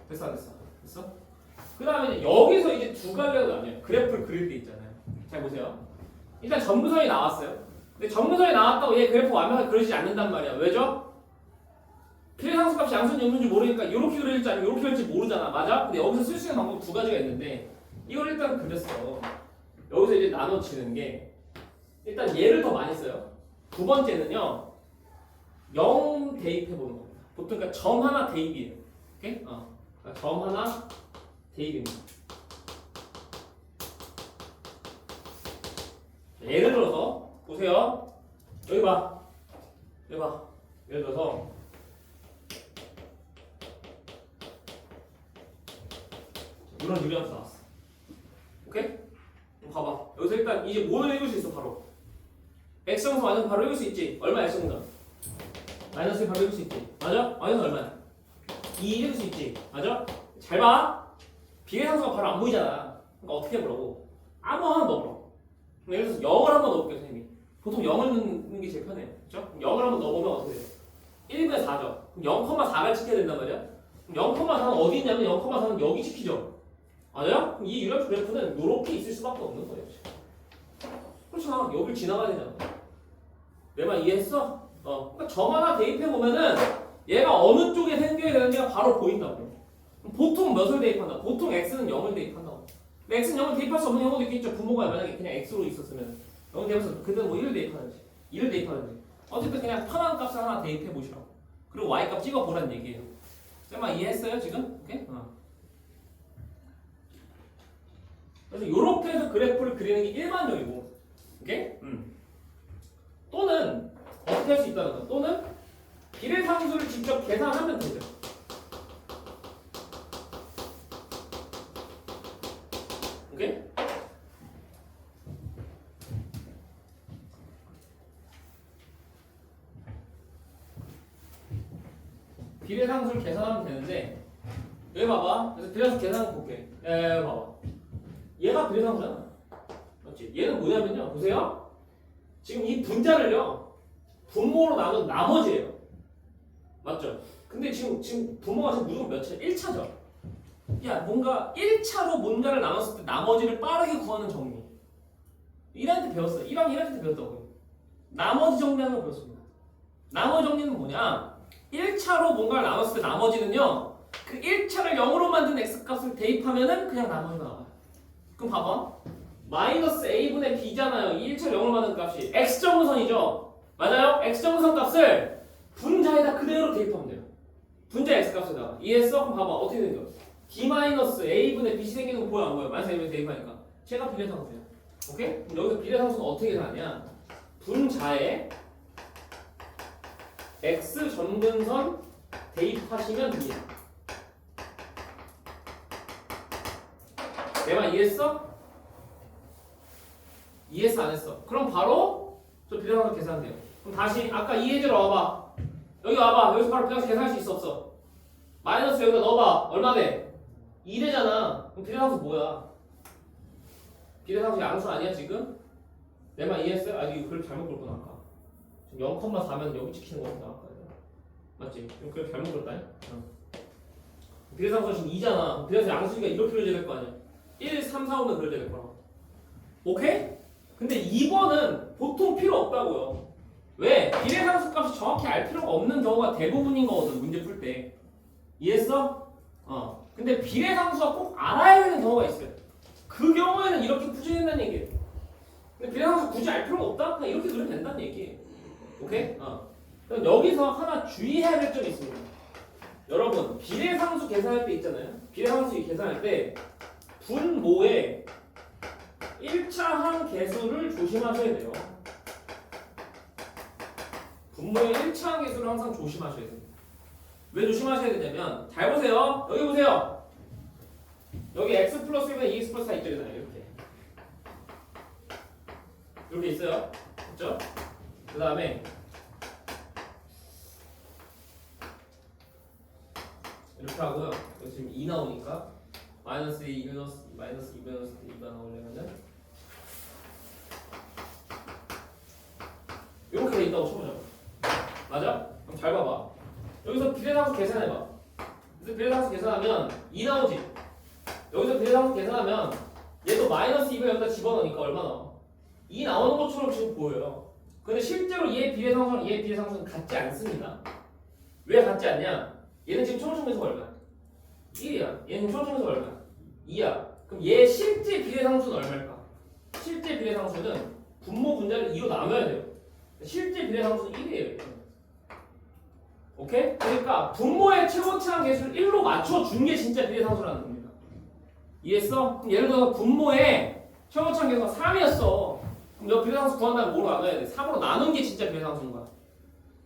됐어 안 됐어? 됐어? 그 다음에 여기서 이제 두 갈래로 나뉘어요. 그래프를 그릴 때 있잖아요. 잘 보세요. 일단 점근선이 나왔어요. 근데 점근선이 나왔다고 얘 그래프 완벽하게 그리지 않는단 말이야. 왜죠? 비례상수값이 양수인지 없는지 모르니까 이렇게 그릴지 아니면 이렇게 그릴지 모르잖아. 맞아? 근데 여기서 쓸 수 있는 방법 두 가지가 있는데 이걸 일단 그렸어. 여기서 이제 나눠지는 게 일단 얘를 더 많이 써요. 두 번째는요. 0 대입해 보는 겁니다. 보통 그러니까 점 하나 대입이에요. 오케이? 그러니까 점 하나 대입입니다. 예를 들어서 보세요. 여기 봐. 여기 봐. 예를 들어서 이런 유리함수 나왔어. 오케이? 그럼 봐봐. 여기서 일단 이제 뭐를 읽을 수 있어 바로. x정수 마이너스 바로 읽을 수 있지. 얼마야 x정수? 마이너스 바로 읽을 수 있지. 맞아? 마이너스 얼마야? 2 읽을 수 있지. 맞아? 잘 봐. 비례상수가 바로 안 보이잖아. 그러니까 어떻게 해보라고? 아무 하나 넣어보라고. 예를 들어서 0을 한번 넣어볼게요, 선생님이. 보통 0을 넣는 게 제일 편해요. 그렇죠? 0을 한번 넣어보면 어떻게 돼요? 1분의 4죠. 그럼 0,4를 지켜야 된단 말이야. 그럼 0,4는 어디 있냐면 0,4는 여기 지키죠. 맞아요? 그럼 이 유력 그래프는 이렇게 있을 수밖에 없는 거예요. 그렇잖아. 여길 지나가야 되잖아. 내 말 이해했어? 그러니까 점 하나 대입해보면은 얘가 어느 쪽에 생겨야 되는지가 바로 보인다고. 보통 몇을 대입한다? 보통 x는 0을 대입한다고. 근데 x는 0을 대입할 수 없는 경우도 있겠죠. 분모가 만약에 그냥 x로 있었으면 0을 대입해서 그때는 뭐 1을 대입하든지 2를 대입하든지 어쨌든 그냥 편한 값을 하나 대입해 보시라고. 그리고 y값 찍어보라는 얘기예요. 쌤아 이해했어요 지금? 오케이? 그래서 이렇게 해서 그래프를 그리는 게 일반적이고, 오케이? 또는 어떻게 할 수 있다는 거? 또는 비례상수를 직접 계산하면 되죠. 오케이? 비례상수를 계산하면 되는데 여기 봐봐. 그래서 비례상수 계산해 볼게. 여기 봐봐. 얘가 비례상수잖아. 맞지? 얘는 뭐냐면요. 보세요. 지금 이 분자를요. 분모로 나눈 나머지예요. 맞죠? 근데 지금 분모가 지금 무조건 몇 차? 1차죠. 야, 뭔가 1차로 뭔가를 나눴을 때 나머지를 빠르게 구하는 정리. 1학년 때 배웠어요. 1학년 때 배웠다고요. 나머지 정리하는 거 배웠습니다. 나머지 정리는 뭐냐? 1차로 뭔가를 나눴을 때 나머지는요. 그 1차를 0으로 만든 x값을 대입하면은 그냥 나머지가 나와요. 그럼 봐봐. 마이너스 a분의 b잖아요. 이 1차를 0으로 만든 값이 x정근선이죠. 맞아요? x정근선 값을 분자에다 그대로 대입하면 돼요. 분자 x값에다가. 이해했어? 그럼 봐봐. 어떻게 되죠? d-a분의 bc 생기는 거 보여 안 보여? 마이너스 a분의 대입하니까. 제가 비례상수예요. 오케이? 그럼 여기서 비례상수는 어떻게 계산하냐? 분자에 x 전근선 대입하시면 됩니다. 내 말 이해했어? 이해했어 안 했어? 그럼 바로 저 비례상수 계산돼요. 그럼 다시 아까 이 예제로 와봐. 여기 와봐. 여기서 바로 비례상수 계산할 수 있어 없어? 마이너스 여기다 넣어봐. 얼마 돼? 2되잖아. 그럼 비례상수 뭐야? 비례상수 양수 아니야 지금? 내 말 이해했어요? 아 이거 그걸 잘못 그렸구나 아까. 지금 0,4면 여기 찍히는 거구나 아까. 맞지? 그걸 잘못 그렸다니? 비례상수가 지금 2잖아. 비례상수 양수니까 이렇게 그려져야 될 거 아니야? 1, 3, 4, 5는 그려져야 될 거야. 오케이? 근데 2번은 보통 필요 없다고요. 왜? 비례상수 값이 정확히 알 필요가 없는 경우가 대부분인 거거든. 문제 풀 때. 이해했어? 근데 비례상수가 꼭 알아야 되는 경우가 있어요. 그 경우에는 이렇게 풀어야 된다는 얘기예요. 근데 비례상수 굳이 알 필요가 없다? 그냥 이렇게 그리면 된다는 얘기예요. 오케이? 그럼 여기서 하나 주의해야 될 점이 있습니다. 여러분, 비례상수 계산할 때 있잖아요. 비례상수 계산할 때 분모의 1차 항계수를 조심하셔야 돼요. 분모의 1차 항계수를 항상 조심하셔야 돼요. 왜 조심하셔야 되냐면 잘 보세요. 여기 보세요. 여기 x 플러스 1분의 2x 플러스 4 있잖아요. 이렇게 있어요. 그렇죠? 그 다음에 이렇게 하고요. 여기 지금 2 나오니까 마이너스 2 마이너스 2가 나오려면은 이렇게 돼 있다고 쳐보자. 맞아? 그럼 잘 봐봐. 여기서 비례상수 계산해봐. 그래서 비례상수 계산하면 2 나오지? 여기서 비례상수 계산하면 얘도 마이너스 2를 여기다 집어넣으니까 얼마 나와? 2 나오는 것처럼 지금 보여요. 근데 실제로 얘 비례상수랑 얘 비례상수는 같지 않습니다. 왜 같지 않냐? 얘는 지금 총총에서 얼마야? 1이야. 얘는 총총에서 얼마야? 2야. 그럼 얘 실제 비례상수는 얼마일까? 실제 비례상수는 분모 분자를 2로 나눠야 돼요. 실제 비례상수는 1이에요. 오케이? 그러니까 분모의 최고치항 계수를 1로 맞춰준 게 진짜 비례상수라는 겁니다. 이해했어? 그럼 예를 들어서 분모의 최고치항 계수가 3이었어. 그럼 너 비례상수 구한다면 뭐로 나눠야 돼? 3으로 나눈 게 진짜 비례상수인 거야.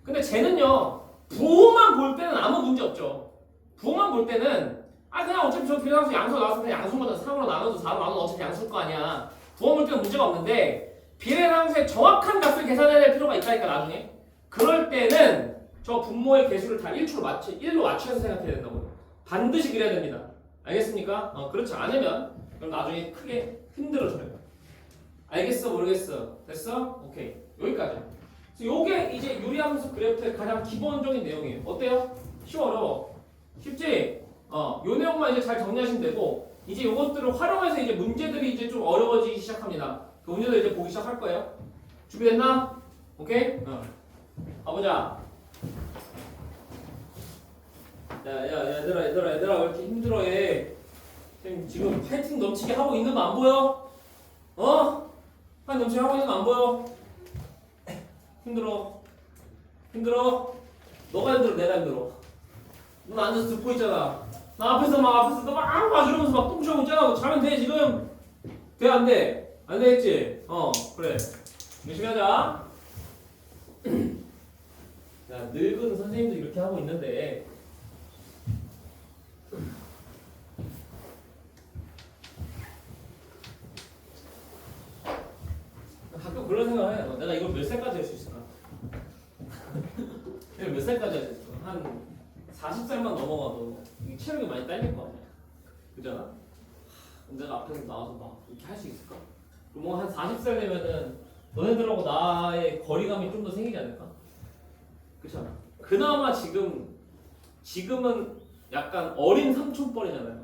근데 쟤는요. 부호만 볼 때는 아무 문제 없죠. 부호만 볼 때는 그냥 어차피 저 비례상수 양수 나왔으면 그냥 양수마다 3으로 나눠도 4로 나눠도 어차피 양수일 거 아니야. 부호 볼 때는 문제가 없는데 비례상수의 정확한 값을 계산해야 될 필요가 있다니까 나중에. 그럴 때는 저 분모의 개수를 다 1로 맞춰서 생각해야 된다고요. 반드시 그래야 됩니다. 알겠습니까? 그렇지 않으면 그럼 나중에 크게 힘들어져요. 알겠어? 모르겠어? 됐어? 오케이. 여기까지. 그래서 요게 이제 유리함수 그래프의 가장 기본적인 내용이에요. 어때요? 쉬워 어려워? 쉽지? 요 내용만 이제 잘 정리하시면 되고 이제 요것들을 활용해서 이제 문제들이 이제 좀 어려워지기 시작합니다. 그 문제들 이제 보기 시작할 거예요. 준비됐나? 오케이? 가보자. 야, 얘들아 왜 이렇게 힘들어해? 지금 파이팅 넘치게 하고 있는 거 안 보여? 파이팅 넘치게 하고 있는 거 안 보여? 힘들어? 너가 힘들어, 내가 힘들어. 넌 앉아서 듣고 있잖아. 나 앞에서 너 막 이러면서 막 똥치하고 있잖아. 자면 돼 지금? 돼 안 돼? 안 되겠지? 그래. 열심히 하자. 야, 늙은 선생님도 이렇게 하고 있는데 몇 살까지 할 수 있을까? 이거 몇 살까지 할 수 있을까? 한 40살만 넘어가도 이 체력이 많이 딸릴 거 아니야. 그잖아? 내가 앞에서 나와서 막 이렇게 할 수 있을까? 뭐 한 40살 되면은 너네들하고 나의 거리감이 좀 더 생기지 않을까? 그렇잖아. 그나마 지금은 약간 어린 삼촌뻘이잖아요.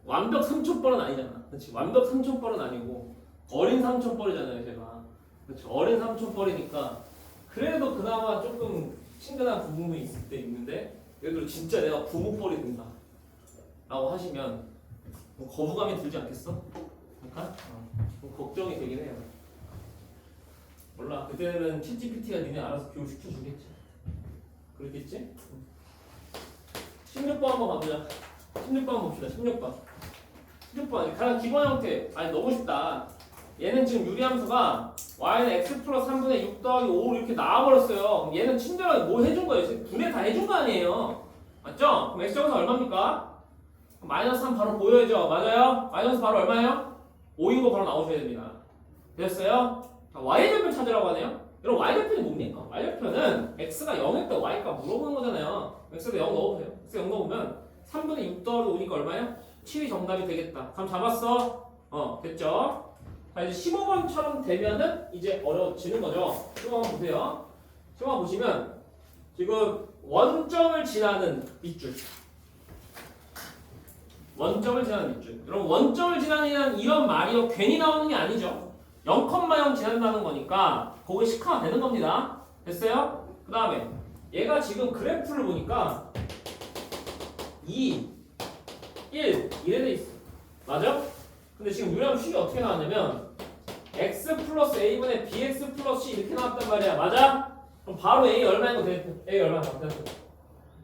완벽 삼촌뻘은 아니잖아. 그렇지? 완벽 삼촌뻘은 아니고 어린 삼촌뻘이잖아요, 제가. 그렇죠. 어린 삼촌뻘이니까 그래도 그나마 조금 친근한 부분이 있을 때 있는데 예를 들어 진짜 내가 부모뻘이 된다 라고 하시면 뭐 거부감이 들지 않겠어? 약간? 좀 걱정이 되긴 해요. 몰라. 그때는 챗GPT가 니네 알아서 교육시켜주겠지. 그렇겠지? 16번 한번 가보자. 16번 봅시다. 16번. 16번. 가장 기본 형태. 아니 너무 쉽다. 얘는 지금 유리함수가 y는 x 플러스 3분의 6 더하기 5로 이렇게 나와버렸어요. 얘는 친절하게 뭐 해준 거예요? 분해 다 해준 거 아니에요. 맞죠? 그럼 x제곱은 얼마입니까? 마이너스 3 바로 보여야죠. 맞아요? 마이너스 바로 얼마예요? 5인 거 바로 나오셔야 됩니다. 되셨어요? 자, y절편 찾으라고 하네요. 여러분 y절편이 뭡니까? y절편은 x가 0일 때 y가 물어보는 거잖아요. x가 0 넣어보세요. x 0 넣으면 3분의 6 더하기 5니까 얼마예요? 7이 정답이 되겠다. 감 잡았어? 됐죠? 자 이제 15번처럼 되면은 이제 어려워지는 거죠. 15번 보세요. 15번 보시면 지금 원점을 지나는 밑줄. 원점을 지나는 밑줄. 여러분 원점을 지나는 이런 말이요 괜히 나오는 게 아니죠. 0,0 지난다는 거니까 거기에 시카가 되는 겁니다. 됐어요? 그 다음에 얘가 지금 그래프를 보니까 2, 1 이래 돼 있어. 맞아? 근데 지금 유리함 식이 어떻게 나왔냐면 x 플러스 a분의 bx 플러스 c 이렇게 나왔단 말이야. 맞아? 그럼 바로 a 얼마인 거 됐어? a 얼마 됐어?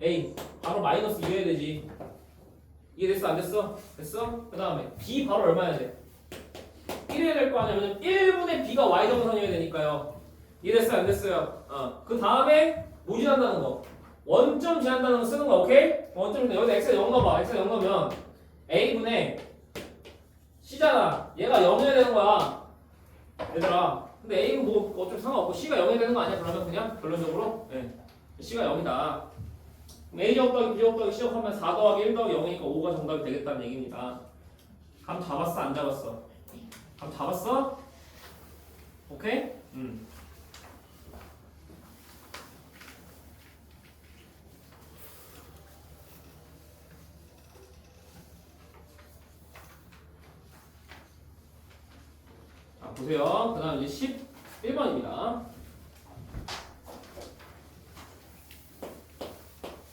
a 바로 마이너스 2 해야 되지. 이해됐어? 안 됐어? 됐어? 그 다음에 b 바로 얼마야 돼? 1 해야 될 거 아니야. 왜냐면 1분의 b가 y 정선이어야 되니까요. 이해됐어요? 안 됐어요? 그 다음에 뭐 지난다는 거? 원점 지난다는 거 쓰는 거. 오케이? 원점인데 여기다 x가 0 넣어봐. x가 0 넣으면 a분의 c잖아. 얘가 0이어야 되는 거야. 얘들아. 근데 a는 뭐 어차피 상관없고 c가 0이어야 되는 거 아니야? 그러면 그냥 결론적으로 c가 0이다. a 제곱 더하기 b 제곱 더하기 c 제곱 하면 4 더하기 1 더하기 0이니까 5가 정답이 되겠다는 얘기입니다. 감 잡았어? 안 잡았어? 감 잡았어? 오케이? 자, 보세요. 그 다음 이제 11번입니다.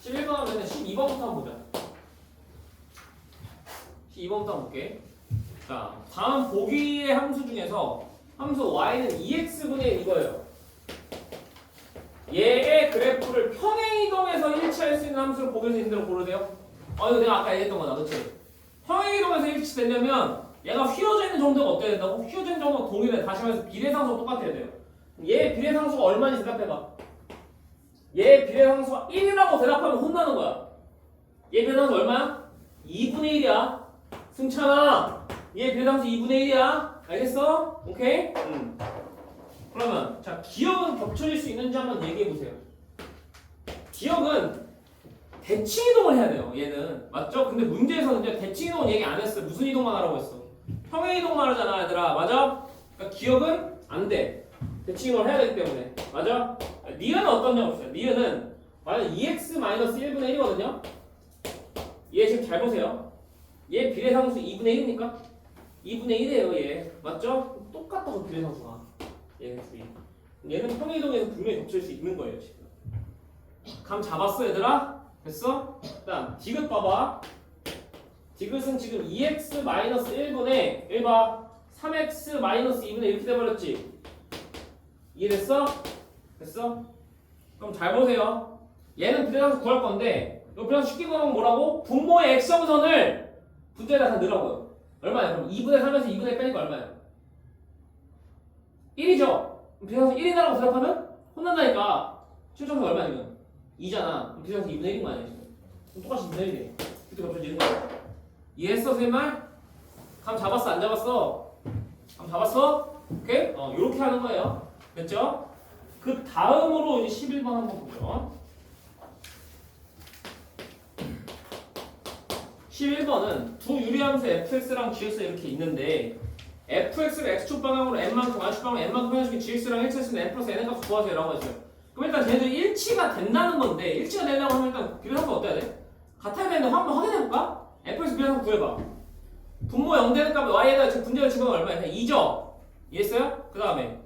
11번 하면 12번부터 한번 보자. 12번부터 한번 볼게. 자, 다음 보기의 함수 중에서 함수 y는 2x분의 이거예요. 얘의 그래프를 평행이동해서 일치할 수 있는 함수를 보기에서 있는 대로 고르세요. 이거 내가 아까 얘기했던 거다. 그치? 평행이동해서 일치되려면 얘가 휘어져 있는 정도가 어때야 된다고? 휘어져 있는 정도가 동일해. 다시 말해서 비례상수가 똑같아야 돼요. 얘 비례상수가 얼마인지 대답해봐. 얘 비례상수가 1이라고 대답하면 혼나는 거야. 얘 비례상수 얼마야? 2분의 1이야. 승찬아, 얘 비례상수 2분의 1이야. 알겠어? 오케이? 그러면 자 기억은 겹쳐질 수 있는지 한번 얘기해 보세요. 기억은 대칭 이동을 해야 돼요. 얘는 맞죠? 근데 문제에서는 이제 대칭 이동은 얘기 안 했어요. 무슨 이동만 하라고 했어? 평행 이동만 하잖아, 얘들아. 맞아? 그러니까 기억은 안 돼. 대칭 이동을 해야 되기 때문에. 맞아? 리은은 어떠냐고 보세요. 리은은 만약 2x-1분의 1이거든요. 얘 지금 잘 보세요. 얘 비례상수 2분의 1입니까? 2분의 1이에요, 얘. 맞죠? 똑같다고 비례상수가. 얘는 둘이. 얘는 평행이동에서 분명히 겹칠 수 있는 거예요, 지금. 감 잡았어, 얘들아? 됐어? 그 다음, 디귿 봐봐. 디귿은 지금 2x-1분의 1봐. 3x-2분의 이렇게 돼버렸지? 이해됐어? 됐어? 그럼 잘 보세요. 얘는 비례상수 구할 건데, 이 비례상수 쉽게 구하면 뭐라고? 분모의 x정선을 분자에다 다 넣으라고요. 얼마야? 그럼 2분의 3에서 2분의 1 빼니까 얼마야? 1이죠? 비례상수 1이라고 대답하면 혼난다니까. 실정수 얼마야 지금? 2잖아. 비례상수 2분의 1인 거 아니야 지금? 그럼 똑같이 2분의 1이네. 그때 겹쳐지는 거야. 이해했어 선생님 말? 감 잡았어 안 잡았어? 감 잡았어? 오케이? 요렇게 하는 거예요. 됐죠? 그 다음으로 이제 11번 한번 보죠. 11번은 두 유리함수 fx랑 gx 이렇게 있는데 fx를 x축 방향으로 n만큼 y축 방향으로 n만큼 변화시킨 gx랑 일치했으면 n 플러스 n의 값을 구하세요 라고 하죠. 그럼 일단 쟤네들이 일치가 된다는 건데 일치가 되려고 하면 일단 비례상수 어때야 돼? 같아야 되는데 한번 확인해볼까? fx 비례상수 구해봐. 분모 0 되는 값에 y에다 지금 분자를 집어넣으면 얼마야? 그냥 2죠? 이해했어요? 그 다음에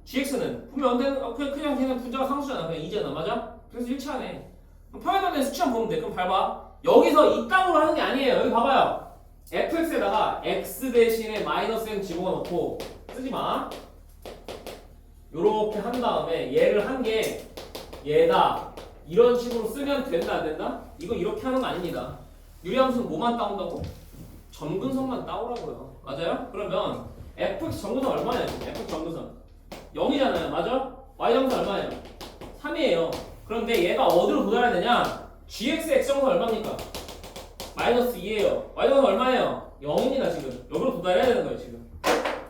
gx는 분모 0 되는 그냥 걔는 분자가 상수잖아. 그냥 2잖아. 맞아? 그래서 일치하네. 그럼 평행선의 수치만 보면 돼. 그럼 봐봐. 여기서 이 땅으로 하는 게 아니에요. 여기 봐봐요. fx에다가 x 대신에 마이너스 n 집어넣고 쓰지마. 요렇게 한 다음에 얘를 한 게 얘다. 이런 식으로 쓰면 된다 안 된다? 이거 이렇게 하는 거 아닙니다. 유리함수는 뭐만 따온다고? 점근선만 따오라고요. 맞아요? 그러면 fx 점근선 얼마냐? fx 점근선 0이잖아요. 맞아? y 점근선 얼마예요? 3이에요. 그런데 얘가 어디로 도달해야 되냐? gx x점근선 얼마입니까? 마이너스 2예요. y 점근선 얼마예요? 0입니다. 지금 여기로 도달해야 되는 거예요. 지금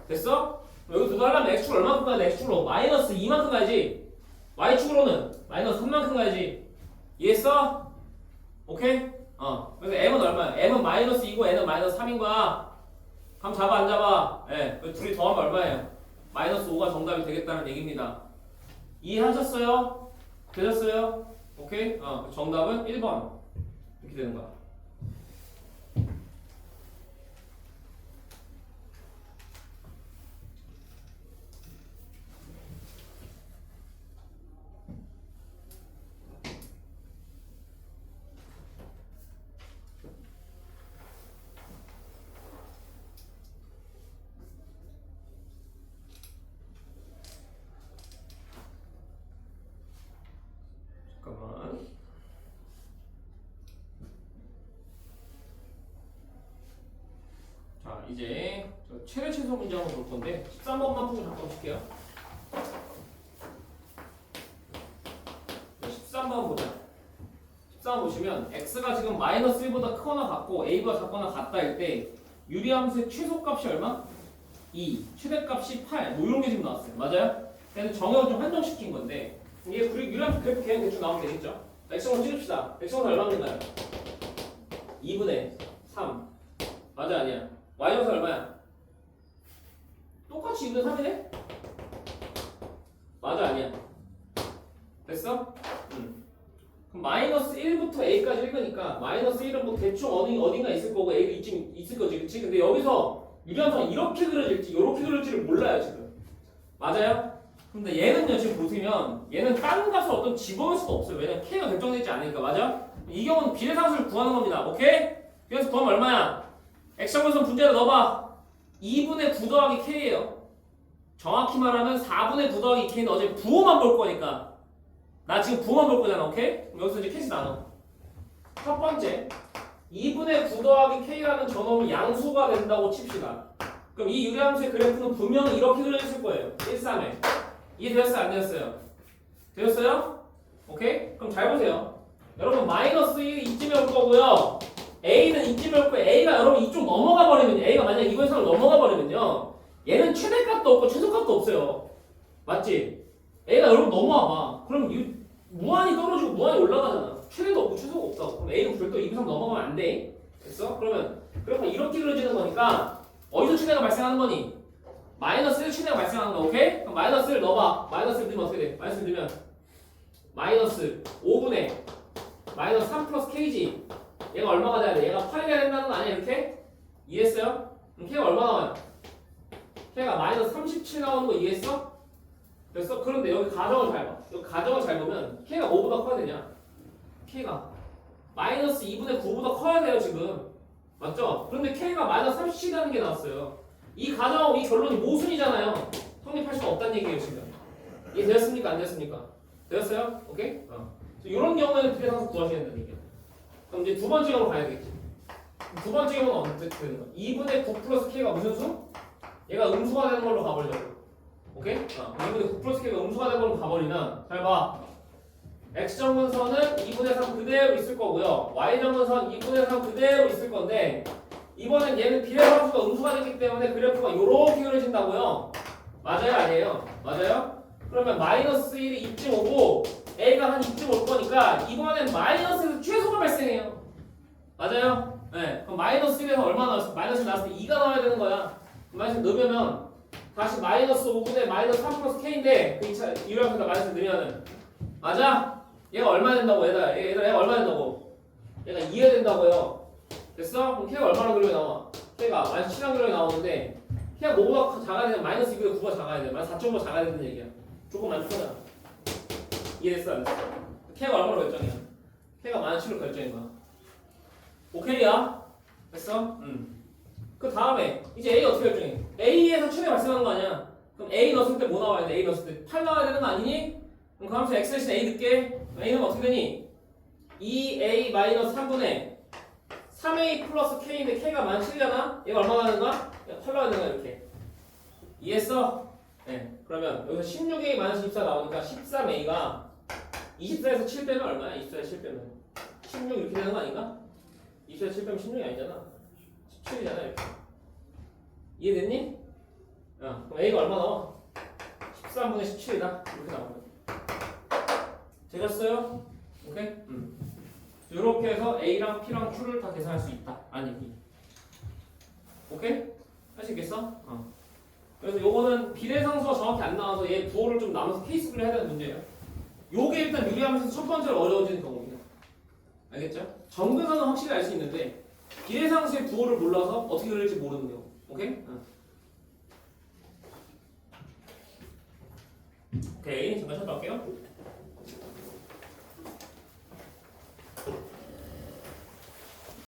됐어? 여기 도달하려면 x축으로 얼마큼 가야 돼? x축으로 마이너스 2만큼 가야지. y축으로는 마이너스 3만큼 가야지. 이해했어? 오케이? 그래서 m은 얼마야? m은 마이너스 2고 n은 마이너스 3인 거야. 그럼 잡아 안 잡아? 예. 네. 둘이 더하면 얼마예요? 마이너스 5가 정답이 되겠다는 얘기입니다. 이해하셨어요? 되셨어요? 오케이? 정답은 1번 이렇게 되는 거야. 잠깐만. 자, 이제 최대 최소 문제 한번 볼 건데 13번만 풀고 잠깐 볼게요. 13번 보자. 13번 보시면 x가 지금 마이너스 1보다 크거나 같고 a보다 작거나 같다일 때 유리함수의 최소값이 얼마? 2, 최대값이 8. 뭐 이런 게 지금 나왔어요. 맞아요? 얘는 정의를 좀 한정시킨 건데 이게 유리함수 그래프 그냥 대충 나오면 되겠죠? x정을 찍읍시다. x정은 얼마인가요? 2분의 3. 맞아 아니야? y정은 얼마야? 똑같이 2분의 3이네? 맞아 아니야? 됐어? 그럼 마이너스 1부터 a까지 읽으니까 마이너스 1은 뭐 대충 어딘가 있을 거고 a도 이쯤 있을 거지 그치? 근데 여기서 유리함수가 이렇게 그려질지 이렇게 그려질지를 몰라요 지금. 맞아요? 근데 얘는요 지금 보시면 얘는 다른 값을 어떤 집어넣을 수가 없어요. 왜냐면 k가 결정되지 않으니까. 맞아? 이 경우는 비례상수를 구하는 겁니다. 오케이? 그래서 구하면 얼마야? x정근선 분자를 넣어봐. 2분의 9 더하기 k예요. 정확히 말하면 4분의 9 더하기 k는 어제 부호만 볼 거니까. 나 지금 부호만 볼 거잖아. 오케이? 그럼 여기서 이제 캐시 나눠. 첫 번째 2분의 9 더하기 k라는 저놈이 양수가 된다고 칩시다. 그럼 이 유리함수의 그래프는 분명히 이렇게 그려졌을 거예요. 1, 3에 이해되었어요? 안 되었어요? 되었어요? 오케이? 그럼 잘 보세요. 여러분 마이너스 1이 이쯤에 올 거고요. a는 이쯤에 올 거예요. a가 여러분 이쪽 넘어가 버리면요. a가 만약 이거 이상을 넘어가 버리면요. 얘는 최대값도 없고 최소값도 없어요. 맞지? a가 여러분 넘어와 봐. 그럼 이 무한히 떨어지고 무한히 올라가잖아. 최대도 없고 최소가 없다고. 그럼 a는 별도 2 이상 넘어가면 안 돼. 됐어? 그러면 그래프가 이렇게 그려지는 거니까 어디서 최대가 발생하는 거니? 마이너스 1 최대가 발생하는 거. 오케이? 그럼 마이너스 1 넣어봐. 마이너스 1 넣으면 어떻게 돼? 마이너스 1 넣으면 마이너스 5분의 마이너스 3 플러스 k지. 얘가 얼마가 돼야 돼? 얘가 8이 돼야 된다는 거 아니야? 이렇게? 이해했어요? 그럼 k가 얼마 나와요? k가 마이너스 37 나오는 거 이해했어? 됐어? 그런데 여기 가정을 잘 봐. 여기 가정을 잘 보면 k가 5보다 커야 되냐? k가 마이너스 2분의 9보다 커야 돼요 지금. 맞죠? 그런데 k가 마이너스 37이라는 게 나왔어요. 이 가정하고 이 결론이 모순이잖아요. 성립할 수가 없다는 얘기예요 지금. 이해 되었습니까? 안 되었습니까? 되었어요? 오케이? 이런 경우에는 비례상수 구하셔야 된다는 얘기예요. 그럼 이제 두 번째 경우로 가야겠지. 두 번째 경우는 어떻게 되는 거야? 2분의 9 플러스 k가 무슨 수? 얘가 음수가 되는 걸로 가버리려고. 오케이? 2분의 9 플러스 k가 음수가 되는 걸로 가버리면 잘 봐. x정근선은 2분의 3 그대로 있을 거고요. y정근선 2분의 3 그대로 있을 건데 이번엔 얘는 비례상수가 음수가 되기 때문에 그래프가 요렇게 그려진다고요. 맞아요? 아니에요? 맞아요? 그러면 마이너스 1이 이쯤 오고 A가 한 이쯤 올 거니까 이번엔 마이너스에서 최소가 발생해요. 맞아요? 네. 그럼 마이너스 1에서 얼마 나왔어? 마이너스 나왔을 때 2가 나와야 되는 거야. 마이너스 넣으면 다시 마이너스 5분의 마이너스 3 플러스 K인데 그 2차 유형에다 마이너스 넣으면은 맞아? 얘가 얼마 된다고 얘가 얼마 된다고? 얘가 2가 된다고요. 됐어? 그럼 K가 얼마나 그려야 나와? K가 마이너스 7한 그려야 나오는데 K가 뭐가 작아야 되냐? 마이너스 2보다 9가 작아야 돼. 마이너스 4.5가 작아야 된다는 얘기야. 조금만 크잖아. 이해됐어? 안 됐어? K가 얼마로 결정이야? K가 마이너스 7로 결정인 거야. 오케이야? 됐어? 그 다음에 이제 A 어떻게 결정해? A에서 최대 발생하는 거 아니야? 그럼 A 넣었을 때 뭐 나와야 돼? A 넣었을 때 8 나와야 되는 거 아니니? 그럼 그 함수 x 대신 A 넣게 A는 어떻게 되니? 2A-3분의 3A 플러스 K인데 K가 만 7이잖아? 얘가 얼마 나는 거야? 8 나와야 되는 거야 이렇게. 이해했어? 네. 그러면 여기서 16A-24 나오니까 13A가 24에서 7 빼면 얼마야? 24에서 7 빼면 16 이렇게 되는 거 아닌가? 24에서 7 빼면 16이 아니잖아. 17이잖아 이렇게. 이해됐니? 그럼 A가 얼마 나와? 13분의 17이다. 이렇게 나오는 거야. 되셨어요? 오케이? 이렇게 해서 A랑 P랑 Q를 다 계산할 수 있다. 아니 B. 오케이? 할 수 있겠어? 그래서 요거는 비례상수가 정확히 안 나와서 얘 부호를 좀 나눠서 케이스를 해야 되는 문제예요. 요게 일단 유리하면서 첫 번째로 어려워지는 경우입니다. 알겠죠? 정근선은 확실히 알 수 있는데 비례상수의 부호를 몰라서 어떻게 그릴지 모르는 경우. 오케이? 오케이. 잠깐 쉬었다 할게요.